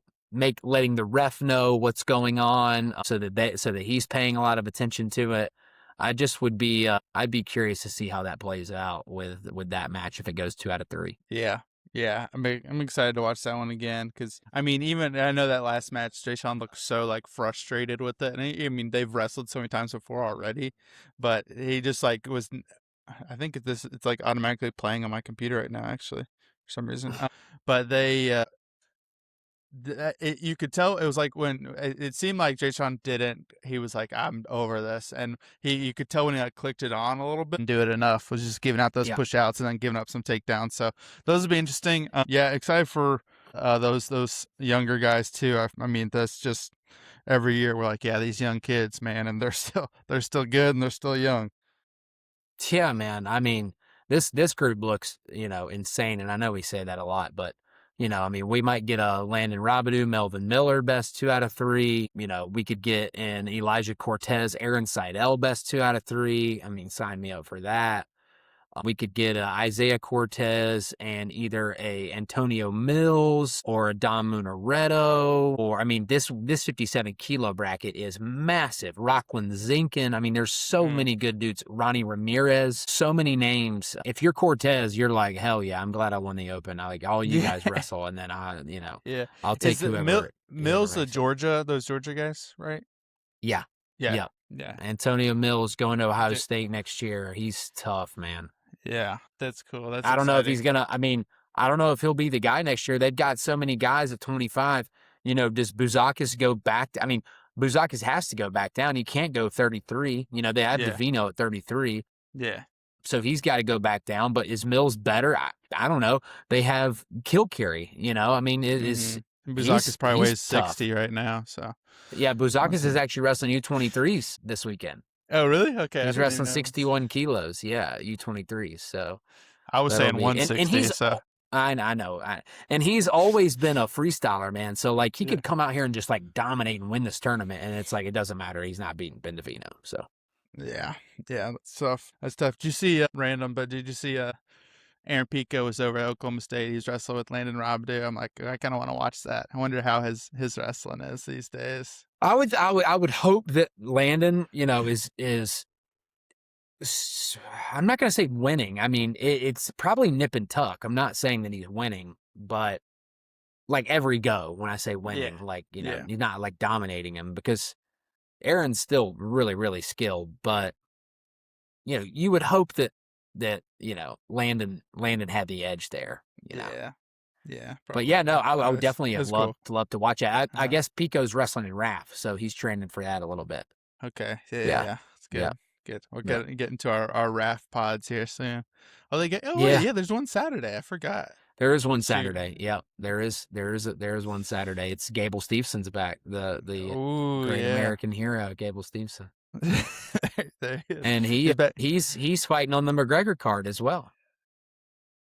Speaker 2: letting the ref know what's going on so that he's paying a lot of attention to it. I just would be I'd be curious to see how that plays out with that match if it goes 2 out of 3.
Speaker 1: Yeah. Yeah, I'm excited to watch that one again because I mean, even I know that last match, Jay Sean looked so like frustrated with it, and I mean they've wrestled so many times before already, but he just like was. I think it's like automatically playing on my computer right now, actually, for some reason. But they you could tell it was like when it seemed like Jay Sean didn't. He was like, "I'm over this," and you could tell when he like clicked it on a little bit and do it enough. Was just giving out those
Speaker 2: Yeah.
Speaker 1: push outs and then giving up some takedowns. So those would be interesting. Yeah, excited for those younger guys too. I mean, that's just every year we're like, yeah, these young kids, man, and they're still good and they're still young.
Speaker 2: Yeah, man. I mean, this group looks, insane, and I know we say that a lot, but I mean, we might get a Landon Robidoux, Melvin Miller, best 2 out of 3. We could get an Elijah Cortez, Aaron Seidel, best 2 out of 3. I mean, sign me up for that. We could get a Isaiah Cortez and either a Antonio Mills or a Dom Munaredo, or I mean, this 57 kilo bracket is massive. Rockland Zinkin. I mean, there's so
Speaker 1: Mm.
Speaker 2: many good dudes. Ronnie Ramirez, so many names. If you're Cortez, you're like, hell yeah, I'm glad I won the Open. I like all you
Speaker 1: Yeah,
Speaker 2: guys wrestle, and then
Speaker 1: yeah.
Speaker 2: I'll take
Speaker 1: Is it
Speaker 2: whoever
Speaker 1: Mills the
Speaker 2: ranks it.
Speaker 1: Georgia? Those Georgia guys, right?
Speaker 2: Yeah,
Speaker 1: Yeah,
Speaker 2: yeah.
Speaker 1: yeah.
Speaker 2: Antonio Mills going to Ohio
Speaker 1: J-
Speaker 2: State next year. He's tough, man.
Speaker 1: Yeah, that's cool. That's
Speaker 2: I don't know if he's
Speaker 1: exciting.
Speaker 2: gonna. I mean, I don't know if he'll be the guy next year. They've got so many guys at 25. Does Buzakis go back? I mean, Buzakis has to go back down. He can't go 33. They have
Speaker 1: Yeah,
Speaker 2: Davino at 33,
Speaker 1: yeah.
Speaker 2: so he's got to go back down. But is Mills better? I don't know. They have Kilcarry. I mean, it is
Speaker 1: Buzakis probably
Speaker 2: he's
Speaker 1: weighs
Speaker 2: tough.
Speaker 1: 60 right now, so
Speaker 2: Yeah,
Speaker 1: we'll
Speaker 2: Buzakis
Speaker 1: see.
Speaker 2: is actually wrestling U23s this weekend.
Speaker 1: Oh, really? Okay, I
Speaker 2: He's
Speaker 1: didn't even
Speaker 2: wrestling
Speaker 1: know this.
Speaker 2: 61 kilos. Yeah, U23s. So
Speaker 1: I was
Speaker 2: that'll
Speaker 1: saying
Speaker 2: be and
Speaker 1: 160,
Speaker 2: he's
Speaker 1: so
Speaker 2: I know, and he's always been a freestyler, man. So like he
Speaker 1: yeah,
Speaker 2: could come out here and just like dominate and win this tournament, and it's like it doesn't matter. He's not beating Ben Davino. So
Speaker 1: yeah, yeah. That's tough. That's tough. Did you see random? But did you see Aaron Pico was over at Oklahoma State? He's wrestling with Landon Robidoux. I'm like, I kind of want to watch that. I wonder how his wrestling is these days.
Speaker 2: I would hope that Landon, is I'm not gonna say winning. I mean, it's probably nip and tuck. I'm not saying that he's winning, but like every go when I say
Speaker 1: Yeah,
Speaker 2: winning, like
Speaker 1: yeah,
Speaker 2: he's not like dominating him because Aaron's still really really skilled, but you would hope that Landon had. The edge there.
Speaker 1: yeah, yeah.
Speaker 2: But yeah, no, I would
Speaker 1: That's
Speaker 2: definitely have
Speaker 1: that's cool.
Speaker 2: loved to watch it. I
Speaker 1: Uh,
Speaker 2: guess Pico's wrestling in RAF, so he's training for that a little bit.
Speaker 1: okay, yeah, yeah,
Speaker 2: Yeah,
Speaker 1: yeah. It's
Speaker 2: yeah,
Speaker 1: good. Good. We'll
Speaker 2: yeah,
Speaker 1: get into our raft pods here soon. Oh, they get. Oh wait,
Speaker 2: yeah.
Speaker 1: yeah. There's one Saturday. I forgot.
Speaker 2: There is one
Speaker 1: Shoot.
Speaker 2: Saturday. Yeah, there is one Saturday. It's Gable Stevenson's back, the
Speaker 1: Oh
Speaker 2: great
Speaker 1: yeah.
Speaker 2: American hero, Gable Stevenson,
Speaker 1: There he is.
Speaker 2: and
Speaker 1: Is that
Speaker 2: he's fighting on the McGregor card as well.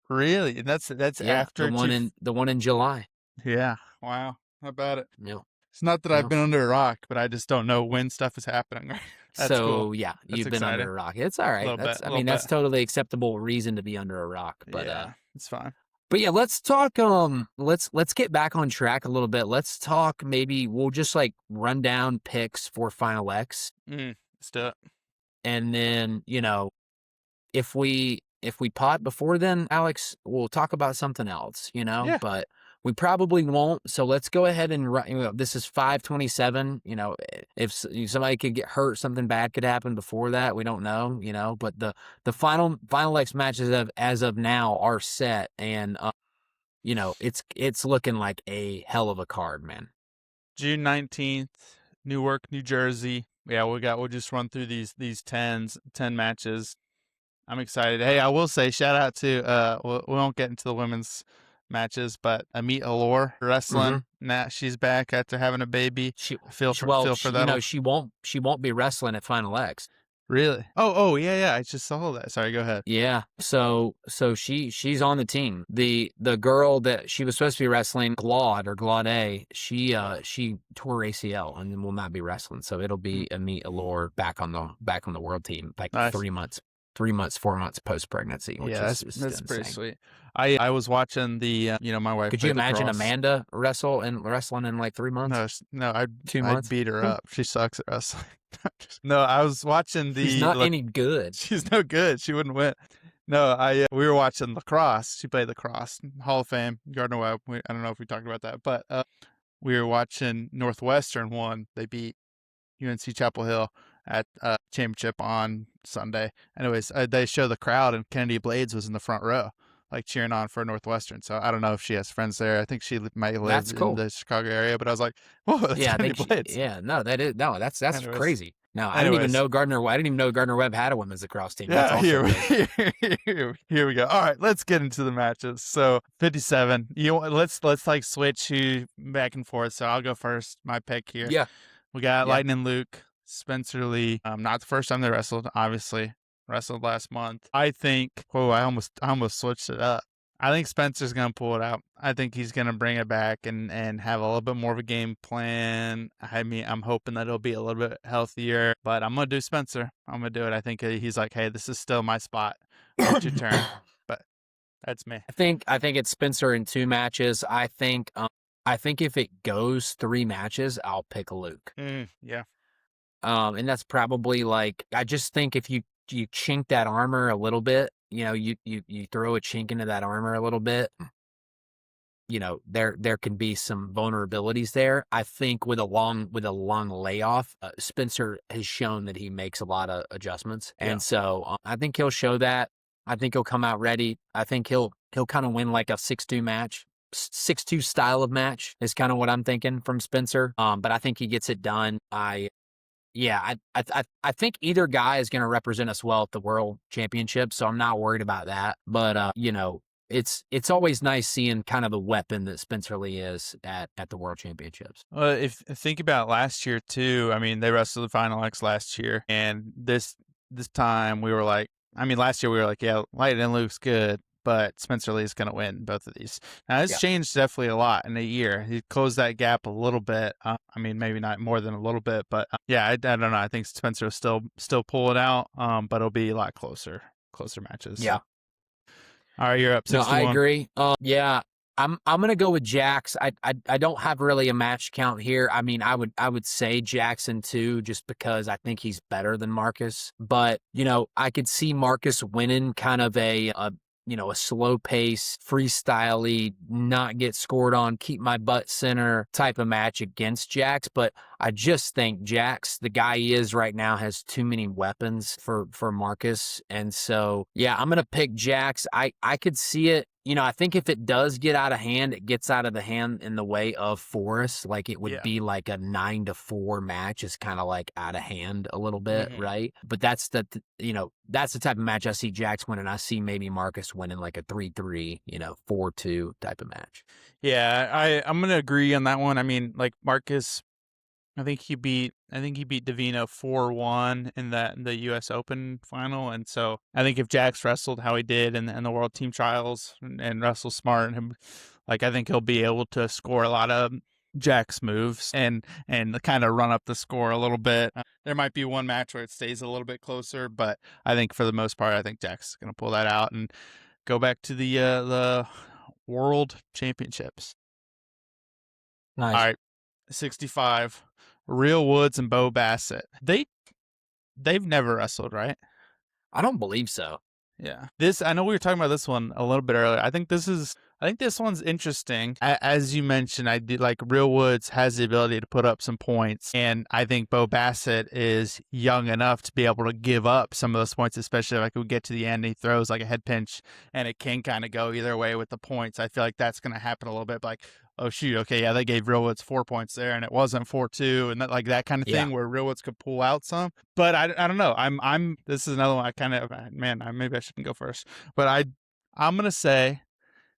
Speaker 1: really? And that's
Speaker 2: Yeah,
Speaker 1: after Chief.
Speaker 2: the one in July.
Speaker 1: Yeah. Wow. How about it?
Speaker 2: Yeah,
Speaker 1: It's not that I've
Speaker 2: yeah.
Speaker 1: been under a rock, but I just don't know when stuff is happening. That's cool.
Speaker 2: So yeah,
Speaker 1: That's
Speaker 2: you've been under
Speaker 1: exciting.
Speaker 2: a rock. It's all
Speaker 1: A
Speaker 2: right.
Speaker 1: little bit. A
Speaker 2: I
Speaker 1: little
Speaker 2: mean
Speaker 1: bit.
Speaker 2: that's totally acceptable reason to be under a rock.
Speaker 1: Yeah. It's fine.
Speaker 2: But yeah, let's talk. Let's get back on track a little bit. Let's talk. Maybe we'll just like run down picks for Final X,
Speaker 1: Let's do it.
Speaker 2: and then if we pot before then, Alex, we'll talk about something else.
Speaker 1: Yeah.
Speaker 2: But we probably won't. So let's go ahead and run. This is 527. If somebody could get hurt, something bad could happen before that. We don't know. But the final X matches as of now are set, and it's looking like a hell of a card, man.
Speaker 1: June 19th, Newark, New Jersey. Yeah, we'll just run through these 10 matches. I'm excited. Hey, I will say shout out to we won't get into the women's matches, but Amit Allure
Speaker 2: Mm-hmm.
Speaker 1: wrestling. Nah, she's back after having a baby. Feel for that.
Speaker 2: She won't be wrestling at Final X.
Speaker 1: Really? Oh, yeah. I just saw that. Sorry, go ahead.
Speaker 2: Yeah. So she's on the team. The girl that she was supposed to be wrestling, Glaude, she tore ACL and will not be wrestling. So it'll be Amit Allure back on the world team, like
Speaker 1: Nice.
Speaker 2: 4 months post pregnancy, which
Speaker 1: Yeah,
Speaker 2: is
Speaker 1: that's pretty
Speaker 2: insane.
Speaker 1: sweet. I was watching the my wife.
Speaker 2: Could you
Speaker 1: played
Speaker 2: imagine
Speaker 1: lacrosse.
Speaker 2: Amanda wrestling in like 3 months?
Speaker 1: No, I'd
Speaker 2: 2 months?
Speaker 1: beat her up. She sucks at wrestling. No, I was watching
Speaker 2: She's
Speaker 1: the
Speaker 2: not any good.
Speaker 1: she's no good. She wouldn't win. No, we were watching lacrosse. She played lacrosse, Hall of Fame, Gardner Webb. I don't know if we talked about that, but we were watching Northwestern won. They beat UNC Chapel Hill at championship on Sunday. Anyways, they show the crowd, and Kennedy Blades was in the front row. like cheering on for Northwestern. So I don't know if she has friends there. I think she might live
Speaker 2: That's
Speaker 1: in
Speaker 2: cool.
Speaker 1: the Chicago area, but I was like, whoa, that's
Speaker 2: Yeah, I
Speaker 1: Kenny
Speaker 2: think
Speaker 1: Blades.
Speaker 2: yeah, no, that is no, that's
Speaker 1: Anyways,
Speaker 2: crazy. No,
Speaker 1: anyways,
Speaker 2: I didn't even know Gardner Webb had a women's lacrosse team. That's
Speaker 1: yeah,
Speaker 2: also big.
Speaker 1: here we go. All right, let's get into the matches. So 57. Let's like switch you back and forth. So I'll go first. My pick here.
Speaker 2: Yeah,
Speaker 1: We got
Speaker 2: yeah.
Speaker 1: Lightning Luke, Spencer Lee. Not the first time they wrestled, obviously. Wrestled last month. I think. Oh, I almost switched it up. I think Spencer's gonna pull it out. I think he's gonna bring it back and have a little bit more of a game plan. I mean, I'm hoping that it'll be a little bit healthier, but I'm gonna do Spencer. I'm gonna do it. I think he's like, hey, this is still my spot. Wait your turn. But that's me.
Speaker 2: I think it's Spencer in 2 matches. I think if it goes 3 matches, I'll pick Luke.
Speaker 1: Yeah.
Speaker 2: And that's probably like I just think if you chink that armor a little bit, you throw a chink into that armor a little bit, there can be some vulnerabilities there. I think with a long layoff, Spencer has shown that he makes a lot of adjustments,
Speaker 1: Yeah.
Speaker 2: and so I think he'll show that. I think he'll come out ready. I think he'll kind of win like a 6-2 match. 6-2 style of match is kind of what I'm thinking from Spencer. But I think he gets it done. I think either guy is going to represent us well at the World Championship, so I'm not worried about that. But it's always nice seeing kind of the weapon that Spencer Lee is at the World Championships.
Speaker 1: If think about last year too, I mean, they wrestled the Final X last year, and this time we were like, I mean, last year we were like, yeah, Lightning Luke's good, but Spencer Lee is going to win both of these. Now, it's
Speaker 2: Yeah.
Speaker 1: changed definitely a lot in a year. He closed that gap a little bit. I mean, maybe not more than a little bit, but yeah, I don't know. I think Spencer will still pull it out, but it'll be a lot closer matches.
Speaker 2: Yeah.
Speaker 1: So. All right, you're up
Speaker 2: No, I
Speaker 1: 61.
Speaker 2: agree. Yeah, I'm gonna go with Jax. I don't have really a match count here. I mean, I would say Jackson too, just because I think he's better than Marcus. But I could see Marcus winning kind of a slow pace, freestyle-y, not get scored on, keep my butt center type of match against Jax. But I just think Jax, the guy he is right now, has too many weapons for Marcus. And so, yeah, I'm going to pick Jax. I could see it. I think if it does get out of hand, it gets out of the hand in the way of Forrest. Like it would be like a 9-4 match is kind of like out of hand a little bit, right? But that's that's the type of match I see Jax winning. I see maybe Marcus winning like a 3-3, 4-2 type of match.
Speaker 1: Yeah, I'm gonna agree on that one. I mean, like Marcus, I think he beat Davino 4-1 in the U.S. Open final, and so I think if Jax wrestled how he did in the World Team Trials and wrestle smart, and I think he'll be able to score a lot of Jax moves and kind of run up the score a little bit. There might be one match where it stays a little bit closer, but I think for the most part, I think Jax is going to pull that out and go back to the World Championships.
Speaker 2: Nice.
Speaker 1: All right, 65. Real Woods and Bo Bassett. They've never wrestled, right?
Speaker 2: I don't believe so.
Speaker 1: Yeah. I know we were talking about this one a little bit earlier. I think this one's interesting. As you mentioned, I did like Real Woods has the ability to put up some points, and I think Bo Bassett is young enough to be able to give up some of those points, especially like we get to the end, he throws like a head pinch, and it can kind of go either way with the points. I feel like that's going to happen a little bit, like, oh shoot, okay, yeah, they gave Real Woods 4 points there, and it wasn't 4-2, and that kind of thing where Real Woods could pull out some. But I don't know. This is another one. I kind of maybe I shouldn't go first, but I'm gonna say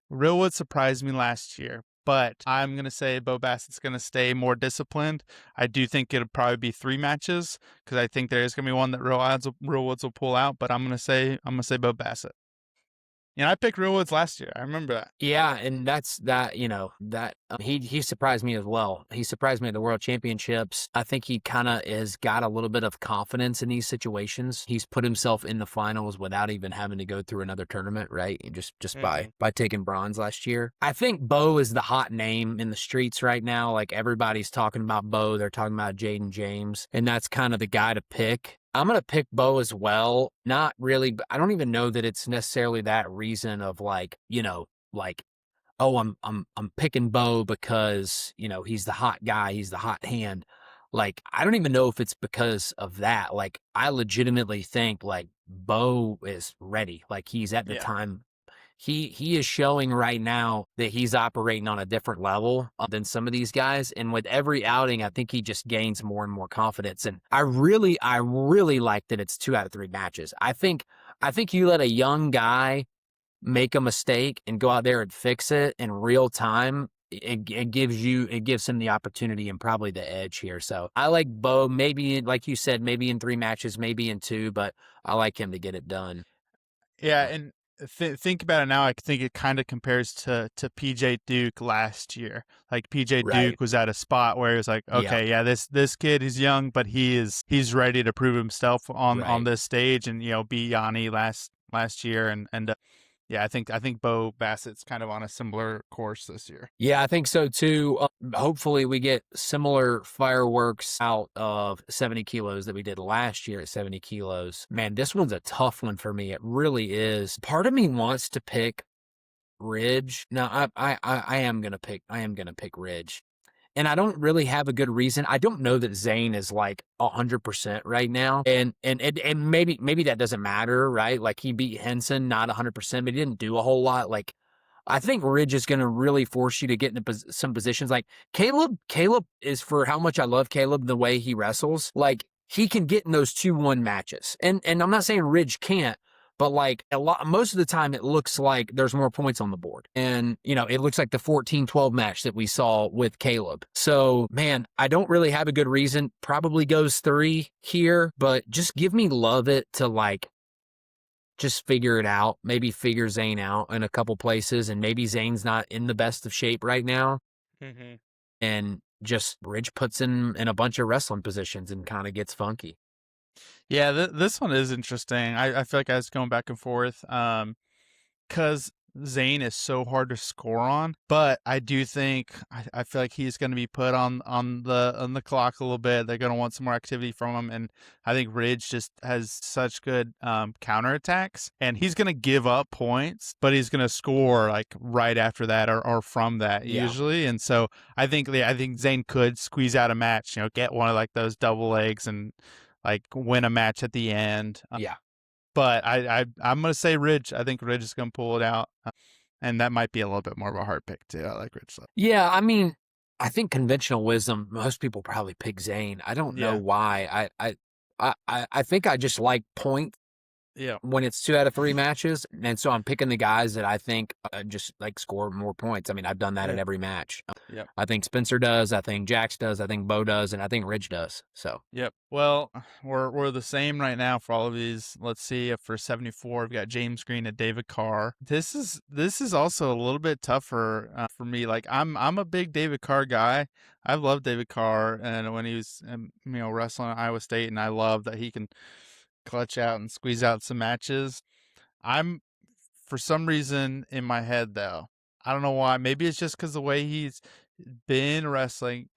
Speaker 1: Real Woods surprised me last year, but I'm gonna say Bo Bassett's gonna stay more disciplined. I do think it'll probably be 3 matches because I think there is gonna be one that Real Woods will pull out. But I'm gonna say Bo Bassett. I picked Real Woods last year. I remember that.
Speaker 2: Yeah, and that's that. He surprised me as well. He surprised me at the World Championships. I think he kind of has got a little bit of confidence in these situations. He's put himself in the finals without even having to go through another tournament, right? Just by taking bronze last year. I think Bo is the hot name in the streets right now. Like everybody's talking about Bo. They're talking about Jaden James, and that's kind of the guy to pick. I'm going to pick Bo as well. Not really, but I don't even know that it's necessarily that reason of oh, I'm picking Bo because, he's the hot guy, he's the hot hand. Like, I don't even know if it's because of that. Like, I legitimately think like Bo is ready. Like he's at the time he is showing right now that he's operating on a different level than some of these guys. And with every outing, I think he just gains more and more confidence. And I really like that it's 2 out of 3 matches. I think you let a young guy make a mistake and go out there and fix it in real time. It gives him the opportunity and probably the edge here. So I like Bo, maybe like you said, maybe in 3 matches, maybe in 2, but I like him to get it done.
Speaker 1: Yeah,
Speaker 2: Uh,
Speaker 1: and think about it now. I think it kind of compares to PJ Duke last year. Like PJ
Speaker 2: right.
Speaker 1: Duke was at a spot where he was like,
Speaker 2: Yeah.
Speaker 1: okay, yeah, this kid is young, but he's ready to prove himself on
Speaker 2: Right.
Speaker 1: this stage, and beat Yanni last year, and yeah, I think Bo Bassett's kind of on a similar course this year.
Speaker 2: Yeah, I think so too. Hopefully, we get similar fireworks out of 70 kilos that we did last year at 70 kilos. Man, this one's a tough one for me. It really is. Part of me wants to pick Ridge. No, I am gonna pick Ridge. And I don't really have a good reason. I don't know that Zane is like 100% right now, and maybe that doesn't matter, right? Like he beat Henson, not 100%, but he didn't do a whole lot. Like I think Ridge is going to really force you to get into some positions. Like Caleb is, for how much I love Caleb, the way he wrestles. Like he can get in those 2-1 matches, and I'm not saying Ridge can't. But like most of the time, it looks like there's more points on the board. And, it looks like the 14-12 match that we saw with Caleb. So, man, I don't really have a good reason. Probably goes 3 here, but just give me Lovett to like just figure it out. Maybe figure Zane out in a couple places. And maybe Zane's not in the best of shape right now.
Speaker 1: Mm-hmm.
Speaker 2: And just Ridge puts him in a bunch of wrestling positions and kind of gets funky.
Speaker 1: Yeah, this one is interesting. I feel like I was going back and forth. Because Zane is so hard to score on, but I do think I feel like he's going to be put on the clock a little bit. They're going to want some more activity from him, and I think Ridge just has such good counterattacks, and he's going to give up points, but he's going to score like right after that or from that
Speaker 2: Yeah.
Speaker 1: usually. And so I think Zane could squeeze out a match, get one of like those double legs and like win a match at the end.
Speaker 2: Yeah.
Speaker 1: But I'm gonna say Ridge. I think Ridge is gonna pull it out, and that might be a little bit more of a hard pick too. I like Ridge.
Speaker 2: Yeah, I mean, I think conventional wisdom, most people probably pick Zane. I don't know
Speaker 1: Yeah,
Speaker 2: why. I think I just like point
Speaker 1: yeah,
Speaker 2: when it's 2 out of 3 matches, and so I'm picking the guys that I think just like score more points. I mean, I've done that at
Speaker 1: yeah,
Speaker 2: every match.
Speaker 1: yep,
Speaker 2: I think Spencer does, I think Jax does, I think Bo does, and I think Ridge does. So
Speaker 1: yep. Well, we're the same right now for all of these. Let's see if for 74 we've got James Green and David Carr. This is also a little bit tougher for me. Like I'm a big David Carr guy. I love David Carr, and when he was wrestling at Iowa State, and I love that he can clutch out and squeeze out some matches. I'm for some reason in my head though. I don't know why. Maybe it's just because the way he's been wrestling.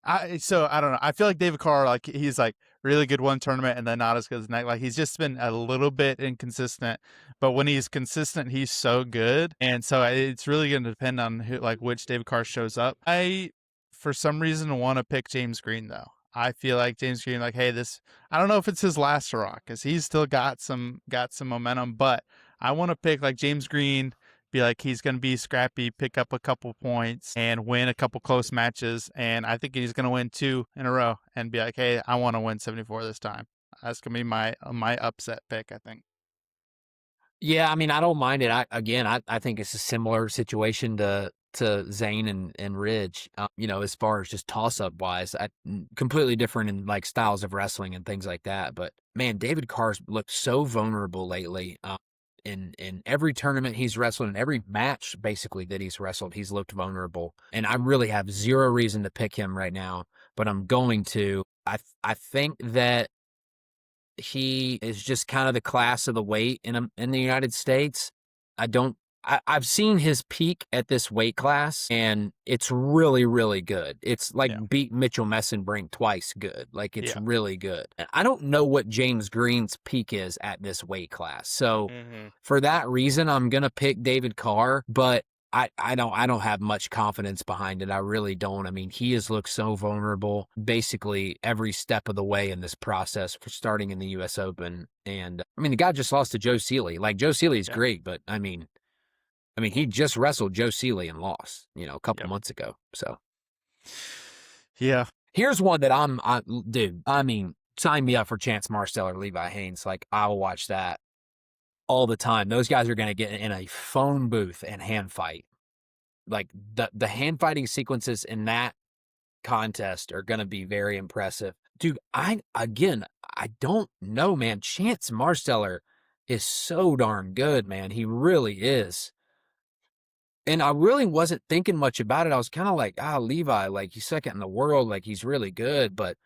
Speaker 1: I don't know. I feel like David Carr, like he's like really good one tournament and then not as good as next. Like he's just been a little bit inconsistent, but when he's consistent, he's so good. And so it's really going to depend on who, like which David Carr shows up. I, for some reason, want to pick James Green though. I feel like James Green, like, hey, this. I don't know if it's his last hurrah because he's still got some momentum, but I want to pick like James Green, be like he's going to be scrappy, pick up a couple points, and win a couple close matches. And I think he's going to win 2 in a row and be like, hey, I want to win 74 this time. That's going to be my upset pick, I think.
Speaker 2: yeah, I mean, I don't mind it. I think it's a similar situation to Zane and Ridge. As far as just toss up wise, completely different in like styles of wrestling and things like that. But man, David Carr's looked so vulnerable lately. In every tournament he's wrestled, in every match basically that he's wrestled, he's looked vulnerable. And I really have zero reason to pick him right now, but I'm going to. I think that he is just kind of the class of the weight in the United States. I've seen his peak at this weight class, and it's really, really good. It's like
Speaker 1: Yeah.
Speaker 2: beat Mitchell Messenbrink twice good. Like, it's
Speaker 1: Yeah.
Speaker 2: really good. And I don't know what James Green's peak is at this weight class. So
Speaker 1: Mm-hmm.
Speaker 2: for that reason, I'm gonna pick David Carr, but I don't have much confidence behind it. I really don't. I mean, he has looked so vulnerable basically every step of the way in this process for starting in the US Open. And I mean, the guy just lost to Joe Seeley. Like, Joe Seeley is
Speaker 1: Yeah.
Speaker 2: great, but I mean, I mean, he just wrestled Joe Seeley and lost, a couple
Speaker 1: Yep.
Speaker 2: months ago. So
Speaker 1: Yeah.
Speaker 2: here's one that dude, I mean, sign me up for Chance Marcel or Levi Haynes. Like, I'll watch that all the time. Those guys are going to get in a phone booth and hand fight. Like, the hand fighting sequences in that contest are going to be very impressive. Dude, I don't know, man. Chance Marsteller is so darn good, man. He really is. And I really wasn't thinking much about it. I was kind of like, Levi, like, he's second in the world. Like, he's really good. But,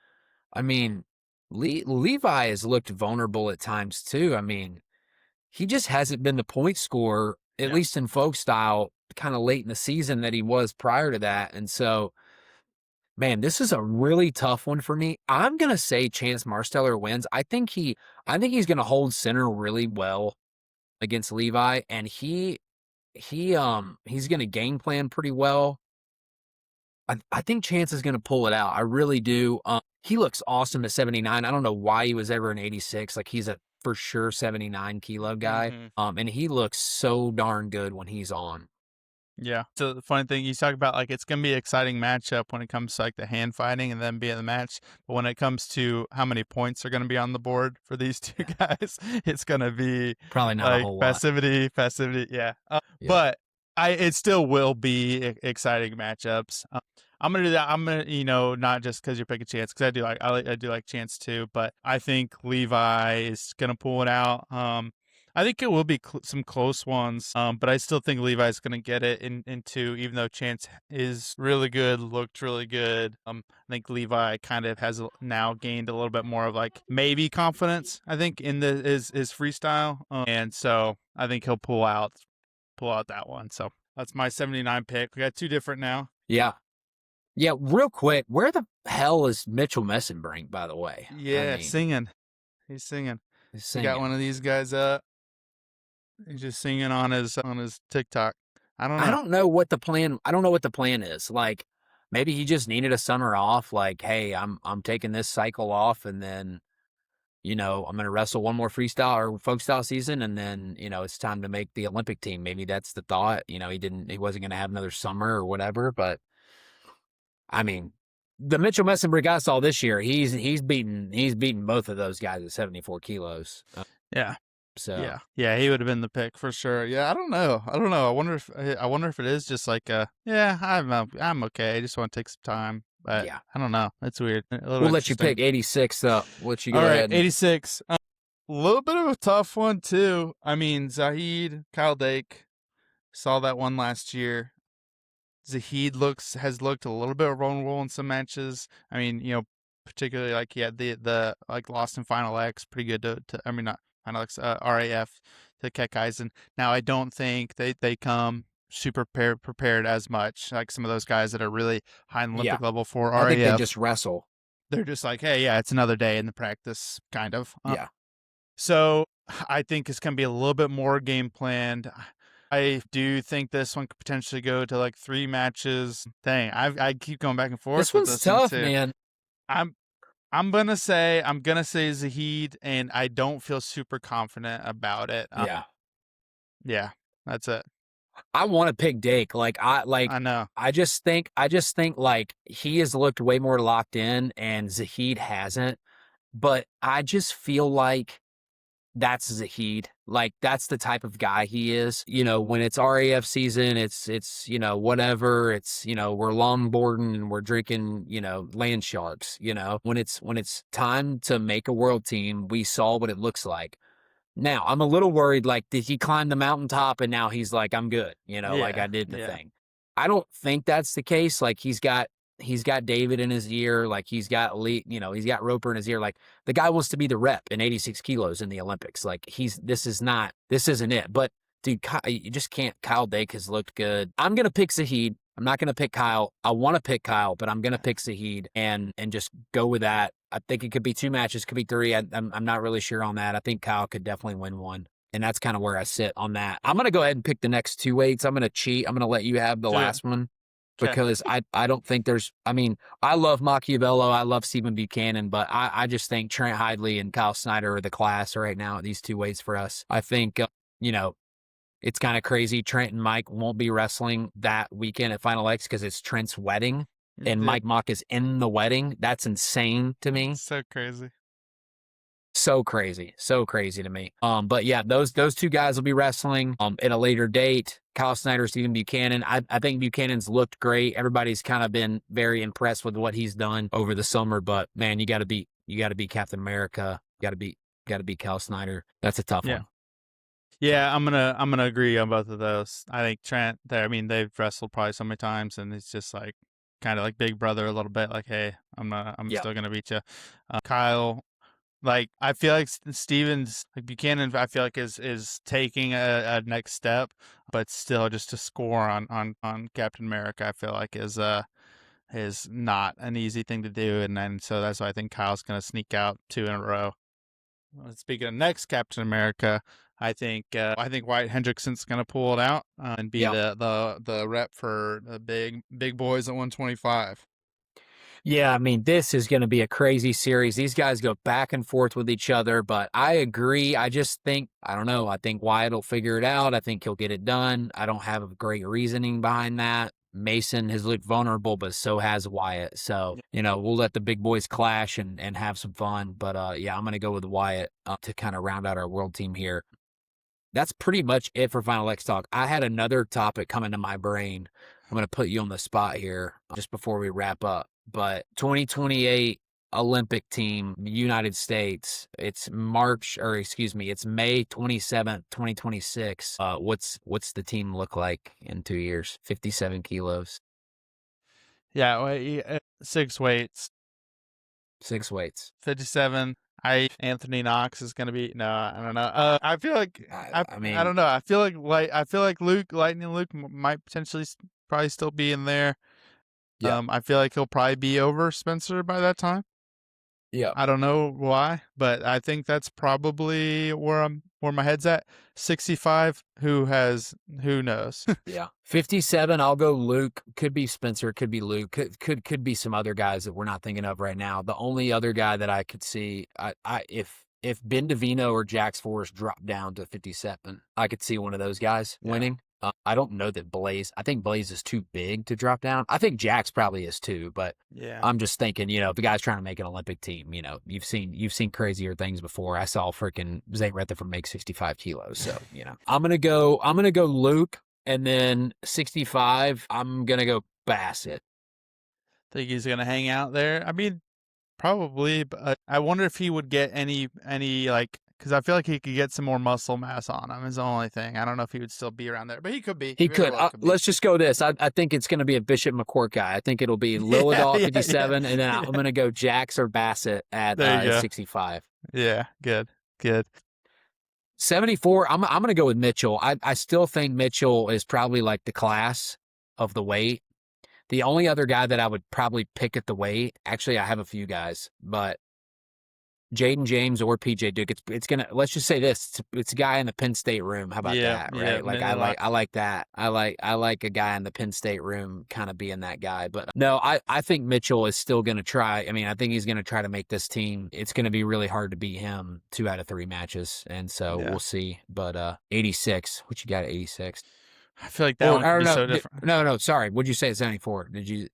Speaker 2: I mean, Levi has looked vulnerable at times, too. I mean, he just hasn't been the point scorer, at
Speaker 1: Yeah.
Speaker 2: least in folk style, kind of late in the season that he was prior to that. And so, man, this is a really tough one for me. I'm gonna say Chance Marsteller wins. I think he's gonna hold center really well against Levi, and he's gonna game plan pretty well. I think Chance is gonna pull it out. I really do. He looks awesome at 79. I don't know why he was ever an 86. Like, he's a for sure 79 kilo guy.
Speaker 1: Hmm.
Speaker 2: And he looks so darn good when he's on.
Speaker 1: Yeah. So the funny thing you talk about, like, it's gonna be an exciting matchup when it comes to like the hand fighting and then being the match. But when it comes to how many points are gonna be on the board for these two guys, it's gonna be
Speaker 2: Probably not a
Speaker 1: like
Speaker 2: whole lot.
Speaker 1: passivity. Yeah.
Speaker 2: Yeah.
Speaker 1: But it still will be exciting matchups. I'm gonna do that. I'm gonna, not just because you're picking Chance, because I do like Chance too. But I think Levi is gonna pull it out. I think it will be some close ones, but I still think Levi's going to get it into, even though Chance is really good, looked really good. I think Levi kind of has now gained a little bit more of like maybe confidence, I think, in his freestyle. And so I think he'll pull out that one. So that's my 79 pick. We got two different now.
Speaker 2: Yeah. Yeah, real quick, where the hell is Mitchell Messenbrink, by the way? I
Speaker 1: Yeah,
Speaker 2: mean,
Speaker 1: singing. He's singing.
Speaker 2: he's
Speaker 1: He got
Speaker 2: singing.
Speaker 1: one of these guys up. He's just singing on his TikTok. I don't
Speaker 2: I
Speaker 1: know.
Speaker 2: don't know what the plan is. Like, maybe he just needed a summer off. Like, hey, I'm taking this cycle off, and then, I'm gonna wrestle one more freestyle or folk style season, and then, it's time to make the Olympic team. Maybe that's the thought. He wasn't gonna have another summer or whatever. But I mean, the Mitchell Messenbrink I saw this year, he's beaten both of those guys at 74 kilos.
Speaker 1: Yeah.
Speaker 2: So
Speaker 1: Yeah, he would have been the pick for sure. Yeah, I don't know. I wonder if it is just like I'm okay. I just want to take some time, but
Speaker 2: yeah,
Speaker 1: I don't know. It's weird. A little
Speaker 2: we'll let you
Speaker 1: interesting.
Speaker 2: pick 86. We'll let you
Speaker 1: All
Speaker 2: go
Speaker 1: right,
Speaker 2: ahead.
Speaker 1: 86. A little bit of a tough one too. I mean, Zahid, Kyle Dake, saw that one last year. Zahid has looked a little bit vulnerable in some matches. I mean, particularly like he had the like lost in Final X, pretty good to I mean not Final X, RAF to Keckeisen. Now I don't think they come super prepared as much like some of those guys that are really high in
Speaker 2: Yeah,
Speaker 1: Olympic level for
Speaker 2: I think they
Speaker 1: RAF.
Speaker 2: just wrestle.
Speaker 1: They're just like, hey, yeah, it's another day in the practice, kind of.
Speaker 2: Yeah,
Speaker 1: So I think it's going to be a little bit more game planned. I do think this one could potentially go to like 3 matches. Dang, I keep going back and
Speaker 2: this
Speaker 1: forth with
Speaker 2: one's
Speaker 1: this one
Speaker 2: tough,
Speaker 1: too.
Speaker 2: man.
Speaker 1: I'm I'm gonna say Zahid, and I don't feel super confident about it.
Speaker 2: Yeah,
Speaker 1: Yeah, that's it.
Speaker 2: I want to pick Dake.
Speaker 1: I know.
Speaker 2: I just think like he has looked way more locked in, and Zahid hasn't. But I just feel like that's Zahid. Like, that's the type of guy he is. When it's RAF season, it's whatever. It's, we're longboarding and we're drinking, land sharks. When it's time to make a world team, we saw what it looks like. Now, I'm a little worried, like, did he climb the mountaintop and now he's like, I'm good, like
Speaker 1: Yeah,
Speaker 2: I did the
Speaker 1: yeah,
Speaker 2: thing. I don't think that's the case. Like, he's got David in his ear, like he's got Lee, he's got Roper in his ear. Like, the guy wants to be the rep in 86 kilos in the Olympics. Like, this isn't it. But dude, you just can't. Kyle Dake has looked good. I'm gonna pick Zahid. I'm not gonna pick Kyle. I want to pick Kyle, but I'm gonna pick Zahid and just go with that. I think it could be 2 matches, could be 3. I'm not really sure on that. I think Kyle could definitely win one. And that's kind of where I sit on that. I'm going to go ahead and pick the next 2 weights. I'm going to cheat. I'm going to let you have the
Speaker 1: do it.
Speaker 2: last one
Speaker 1: Okay.
Speaker 2: because I don't think I mean, I love Machiavello. I love Stephen Buchanan, but I just think Trent Hidley and Kyle Snyder are the class right now at these 2 weights for us. I think, It's kind of crazy. Trent and Mike won't be wrestling that weekend at Final X because it's Trent's wedding, and
Speaker 1: Yeah,
Speaker 2: Mike Mock is in the wedding. That's insane to me.
Speaker 1: so crazy.
Speaker 2: So crazy to me. But yeah, those two guys will be wrestling at a later date. Kyle Snyder, Stephen Buchanan. I think Buchanan's looked great. Everybody's kind of been very impressed with what he's done over the summer. But man, you got to beat Captain America. Got to beat Kyle Snyder. That's a tough
Speaker 1: Yeah.
Speaker 2: one.
Speaker 1: Yeah, I'm gonna agree on both of those. I think Trent there, I mean, they've wrestled probably so many times and it's just like kind of like big brother a little bit, like, hey, I'm
Speaker 2: Yeah,
Speaker 1: still gonna beat you. Kyle, like I feel like Stevens, like Buchanan, I feel like is taking a next step, but still just to score on Captain America, I feel like is not an easy thing to do, and then so that's why I think Kyle's gonna sneak out 2 in a row. Speaking of next Captain America, I think Wyatt Hendrickson's gonna pull it out and be
Speaker 2: yeah.
Speaker 1: the rep for the big boys at 125.
Speaker 2: Yeah, I mean, this is going to be a crazy series. These guys go back and forth with each other, but I agree. I just think, I don't know, I think Wyatt will figure it out. I think he'll get it done. I don't have a great reasoning behind that. Mason has looked vulnerable, but so has Wyatt. So, we'll let the big boys clash and have some fun. But yeah, I'm going to go with Wyatt to kind of round out our world team here. That's pretty much it for Final X Talk. I had another topic come into my brain. I'm going to put you on the spot here just before we wrap up. But 2028 Olympic team, United States, it's it's May 27th, 2026. What's the team look like in 2 years? 57 kilos.
Speaker 1: Yeah, well, 6 weights,
Speaker 2: Six weights.
Speaker 1: 57. Anthony Knox is gonna be no, I don't know. I feel like
Speaker 2: I
Speaker 1: I
Speaker 2: mean,
Speaker 1: don't know. I feel like Lightning Luke might potentially probably still be in there.
Speaker 2: yeah,
Speaker 1: I feel like he'll probably be over Spencer by that time.
Speaker 2: yeah.
Speaker 1: I don't know why, but I think that's probably where my head's at. 65. Who knows?
Speaker 2: Yeah. 57, I'll go Luke. Could be Spencer, could be Luke. Could be some other guys that we're not thinking of right now. The only other guy that I could see, if Ben Davino or Jax Forrest dropped down to 57, I could see one of those guys
Speaker 1: Yeah.
Speaker 2: winning. I don't know that I think Blaze is too big to drop down. I think Jax probably is too, but
Speaker 1: Yeah.
Speaker 2: I'm just thinking, if the guy's trying to make an Olympic team, you've seen crazier things before. I saw freaking Zay Rutherford make 65 kilos. So, I'm going to go Luke, and then 65, I'm going to go Bassett.
Speaker 1: Think he's gonna hang out there? I mean, probably, but I wonder if he would get any like because I feel like he could get some more muscle mass on him. Is the only thing. I don't know if he would still be around there, but he could be.
Speaker 2: He
Speaker 1: He very
Speaker 2: could.
Speaker 1: well could be.
Speaker 2: Let's just go this. I think it's going to be a Bishop McCourt guy. I think it'll be Lillidaw at 57, and then I'm going to go Jax or Bassett at
Speaker 1: There you go.
Speaker 2: 65.
Speaker 1: Yeah, good.
Speaker 2: 74, I'm going to go with Mitchell. I still think Mitchell is probably like the class of the weight. The only other guy that I would probably pick at the weight, actually, I have a few guys, but Jaden James or PJ Duke. It's gonna, let's just say this. It's a guy in the Penn State room. How about that?
Speaker 1: Yeah.
Speaker 2: Right? Like I like that. I like a guy in the Penn State room kind of being that guy. But no, I think Mitchell is still gonna try. I mean, I think he's gonna try to make this team. It's gonna be really hard to beat him 2 out of 3 matches. And so we'll see. But 86. What you got at 86?
Speaker 1: I feel like that one could be so different.
Speaker 2: No, sorry. What'd you say at 74? Did you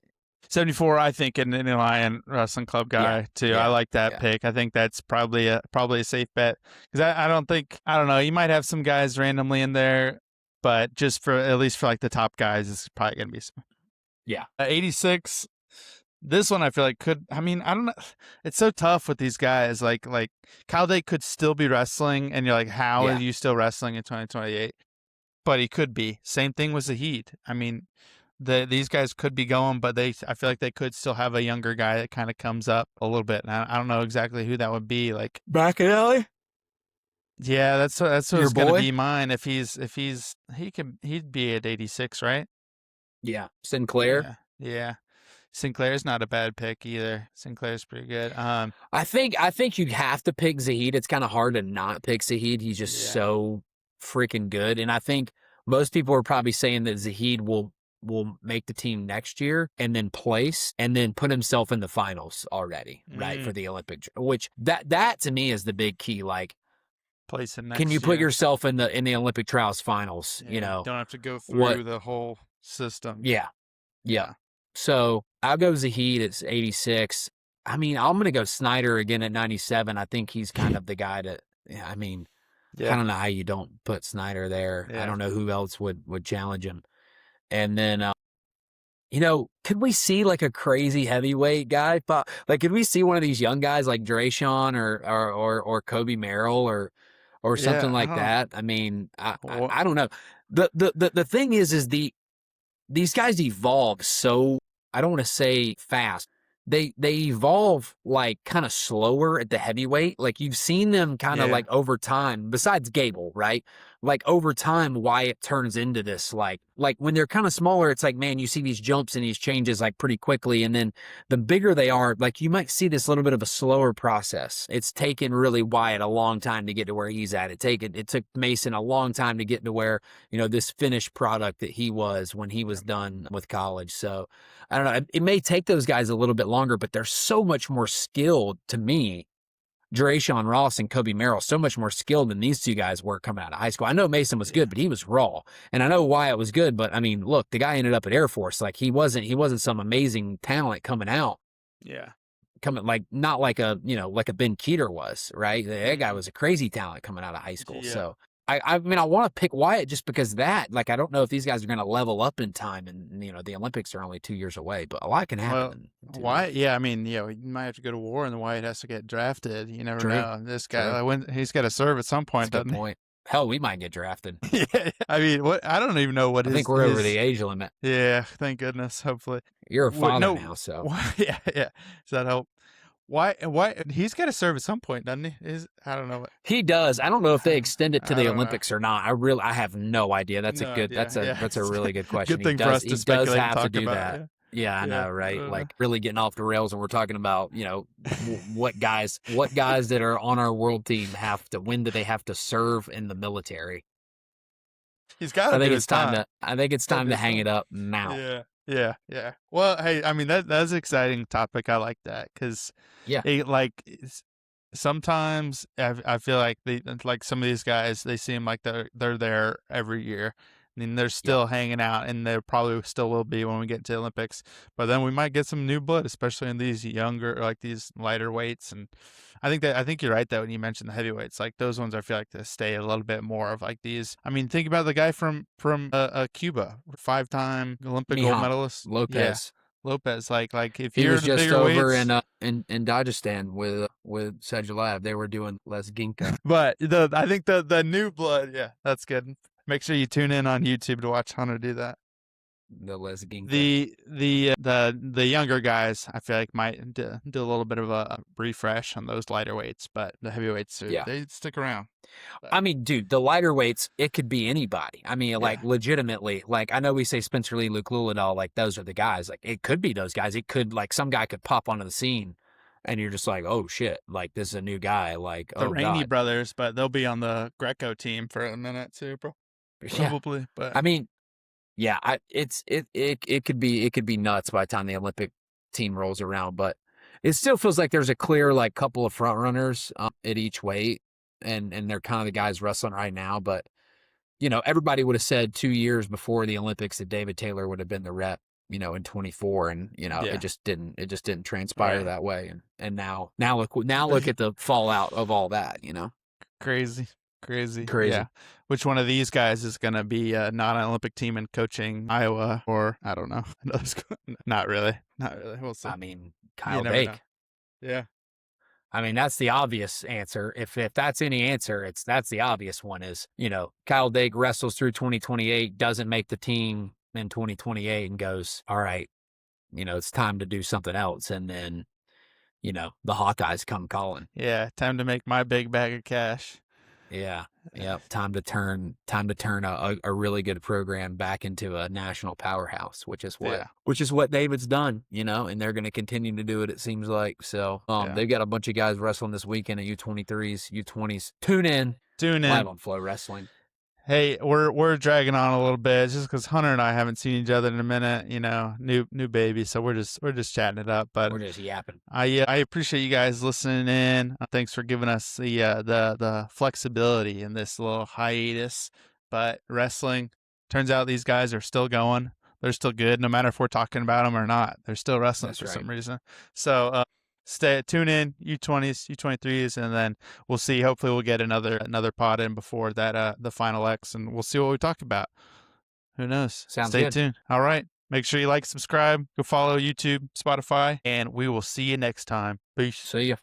Speaker 1: 74, I think, an Lion Wrestling Club guy too. I like that pick. I think that's probably a safe bet because I don't know. You might have some guys randomly in there, but just for at least for like the top guys, it's probably gonna be some. 86. This one I feel like could. I mean, I don't know. It's so tough with these guys. Like Kyle Day could still be wrestling, and you're like, how are you still wrestling in 2028? But he could be. Same thing with Zahid. I mean. These guys could be going, but I feel like they could still have a younger guy that kind of comes up a little bit. And I don't know exactly who that would be. Like
Speaker 2: McAnally?
Speaker 1: Yeah, that's what's gonna
Speaker 2: boy?
Speaker 1: be mine. If he'd be at 86, right?
Speaker 2: Yeah. Sinclair?
Speaker 1: Yeah. Sinclair's not a bad pick either. Sinclair's pretty good.
Speaker 2: I think you have to pick Zahid. It's kind of hard to not pick Zahid. He's just so freaking good. And I think most people are probably saying that Zahid will make the team next year and then place and then put himself in the finals already, right, for the Olympic, which that to me is the big key. Like,
Speaker 1: Placing
Speaker 2: Can you
Speaker 1: next
Speaker 2: put
Speaker 1: year.
Speaker 2: yourself in the Olympic trials finals? You
Speaker 1: Yeah,
Speaker 2: know
Speaker 1: don't have to go
Speaker 2: what?
Speaker 1: through the whole system.
Speaker 2: Yeah, yep.
Speaker 1: Yeah,
Speaker 2: So I'll go Zahid at 86. I mean, I'm gonna go Snyder again at 97. I think he's kind of the guy to. Yeah, I mean, I
Speaker 1: yeah,
Speaker 2: don't know how you don't put Snyder there. I
Speaker 1: yeah,
Speaker 2: don't know who else would challenge him. And then, could we see like a crazy heavyweight guy? Like, could we see one of these young guys like Drayshawn or Kobe Merrill or something
Speaker 1: yeah. I
Speaker 2: like
Speaker 1: don't.
Speaker 2: that? I mean,
Speaker 1: What?
Speaker 2: I don't know. The thing is these guys evolve so I don't want to say fast. They evolve like kind of slower at the heavyweight. Like you've seen them kind of
Speaker 1: Yeah,
Speaker 2: like over time, besides Gable, right? Like over time, why it turns into this like when they're kind of smaller, it's like, man, you see these jumps and these changes like pretty quickly. And then the bigger they are, like you might see this little bit of a slower process. It's taken really Wyatt a long time to get to where he's at. It took Mason a long time to get to where this finished product that he was when he
Speaker 1: yeah,
Speaker 2: was done with college. So I don't know. It may take those guys a little bit longer, but they're so much more skilled to me. Drayshawn Ross and Kobe Merrill, so much more skilled than these two guys were coming out of high school. I know Mason was
Speaker 1: yeah,
Speaker 2: good, but he was raw. And I know Wyatt was good, but I mean, look, the guy ended up at Air Force. Like he wasn't some amazing talent coming out.
Speaker 1: yeah,
Speaker 2: Coming like not like like a Ben Keeter was, right? That guy
Speaker 1: mm-hmm.
Speaker 2: was a crazy talent coming out of high school.
Speaker 1: Yeah.
Speaker 2: So I mean I want to pick Wyatt just because that like I don't know if these guys are going to level up in time, and the Olympics are only 2 years away, but a lot can happen
Speaker 1: Well,
Speaker 2: in 2 years.
Speaker 1: Wyatt, yeah, I mean, he might have to go to war, and the Wyatt has to get drafted. You never
Speaker 2: True,
Speaker 1: know. This guy,
Speaker 2: true.
Speaker 1: when he's got to serve at some
Speaker 2: That's a
Speaker 1: point,
Speaker 2: good
Speaker 1: doesn't he?
Speaker 2: point. Hell, we might get drafted.
Speaker 1: Yeah, I mean, what? I don't even know what
Speaker 2: I think
Speaker 1: his
Speaker 2: we're over the
Speaker 1: his.
Speaker 2: age limit.
Speaker 1: Yeah, thank goodness. Hopefully,
Speaker 2: You're a
Speaker 1: what?
Speaker 2: father
Speaker 1: No,
Speaker 2: now, so
Speaker 1: why? Yeah, yeah. Does that help? Why? Why? He's got to serve at some point, doesn't he? I don't know.
Speaker 2: he does. I don't know if they extend it to
Speaker 1: I
Speaker 2: the
Speaker 1: don't know.
Speaker 2: Olympics or not. I have no idea. That's a
Speaker 1: No
Speaker 2: good.
Speaker 1: idea. Yeah,
Speaker 2: That's a
Speaker 1: it's
Speaker 2: really good question.
Speaker 1: good thing for us
Speaker 2: He
Speaker 1: to
Speaker 2: does
Speaker 1: speculate and
Speaker 2: have to
Speaker 1: talk
Speaker 2: do
Speaker 1: about.
Speaker 2: that.
Speaker 1: Yeah,
Speaker 2: Yeah, I
Speaker 1: yeah.
Speaker 2: know, right? Like really getting off the rails, and we're talking about what guys that are on our world team have to. When do they have to serve in the military?
Speaker 1: He's got to do his time.
Speaker 2: I think it's
Speaker 1: Gotta
Speaker 2: time
Speaker 1: do
Speaker 2: to
Speaker 1: his
Speaker 2: hang
Speaker 1: time.
Speaker 2: it up now.
Speaker 1: Yeah, yeah, yeah. Well, hey, I mean that's an exciting topic. I like that because
Speaker 2: Yeah,
Speaker 1: it sometimes I feel like like some of these guys they seem like they're there every year. I mean they're
Speaker 2: yep,
Speaker 1: still hanging out, and they probably still will be when we get to the Olympics. But then we might get some new blood, especially in these younger, like these lighter weights. And I think you're right that when you mentioned the heavyweights, like those ones, I feel like they stay a little bit more of like these. I mean, think about the guy from Cuba, 5-time Olympic gold
Speaker 2: Mijan
Speaker 1: medalist. Yeah,
Speaker 2: Lopez.
Speaker 1: Lopez. Like if
Speaker 2: He
Speaker 1: you're
Speaker 2: was
Speaker 1: the
Speaker 2: just
Speaker 1: bigger
Speaker 2: over
Speaker 1: weights.
Speaker 2: in Dagestan with Sajalav. They were doing Les Ginka.
Speaker 1: But I think the new blood, yeah, that's good. Make sure you tune in on YouTube to watch Hunter do that.
Speaker 2: The Les Ginka.
Speaker 1: The younger guys, I feel like might do a little bit of a refresh on those lighter weights, but the heavyweights
Speaker 2: Yeah.
Speaker 1: they stick around. But,
Speaker 2: I mean, dude, the lighter weights, it could be anybody. I mean, like
Speaker 1: yeah,
Speaker 2: legitimately, like I know we say Spencer Lee, Luke Lulidol, like those are the guys. Like it could be those guys. It could like some guy could pop onto the scene and you're just like, oh shit, like this is a new guy. Like,
Speaker 1: the
Speaker 2: oh
Speaker 1: Rainey
Speaker 2: God.
Speaker 1: brothers, but they'll be on the Greco team for a minute too,
Speaker 2: Yeah.
Speaker 1: probably. But
Speaker 2: I mean, yeah, it could be nuts by the time the Olympic team rolls around, but it still feels like there's a clear like couple of front runners at each weight, and they're kind of the guys wrestling right now. But everybody would have said 2 years before the Olympics that David Taylor would have been the rep, in 24, and
Speaker 1: yeah,
Speaker 2: it just didn't transpire
Speaker 1: right.
Speaker 2: that way, and now look at the fallout of all that,
Speaker 1: Crazy. Crazy. Yeah.
Speaker 2: crazy.
Speaker 1: Which one of these guys is going to be not an Olympic team and coaching Iowa or I don't know. Another school? Not really. Not really. We'll see.
Speaker 2: I mean,
Speaker 1: You
Speaker 2: Kyle
Speaker 1: never know.
Speaker 2: Dake.
Speaker 1: Yeah.
Speaker 2: I mean, that's the obvious answer. If that's any answer, that's the obvious one is, Kyle Dake wrestles through 2028, doesn't make the team in 2028 and goes, all right, it's time to do something else. And then, the Hawkeyes come calling.
Speaker 1: Yeah. Time to make my big bag of cash.
Speaker 2: Yeah. Yep. Time to turn a really good program back into a national powerhouse, which is
Speaker 1: Yeah.
Speaker 2: what David's done, and they're going to continue to do it. It seems like, so,
Speaker 1: Yeah.
Speaker 2: they've got a bunch of guys wrestling this weekend at U23s, U20s. Tune in
Speaker 1: Tune
Speaker 2: live
Speaker 1: in.
Speaker 2: on Flow Wrestling.
Speaker 1: Hey, we're dragging on a little bit just because Hunter and I haven't seen each other in a minute. You know, new baby, so we're just chatting it up. But
Speaker 2: We're just yapping.
Speaker 1: I appreciate you guys listening in. Thanks for giving us the flexibility in this little hiatus. But wrestling, turns out these guys are still going. They're still good, no matter if we're talking about them or not. They're still wrestling
Speaker 2: That's
Speaker 1: for
Speaker 2: right.
Speaker 1: some reason. So tune in U20s, U23s, and then we'll see. Hopefully, we'll get another pod in before that the final X, and we'll see what we talk about. Who knows?
Speaker 2: Sounds
Speaker 1: Stay
Speaker 2: good.
Speaker 1: tuned. All right. Make sure you like, subscribe, go follow YouTube, Spotify, and we will see you next time. Peace.
Speaker 2: See ya.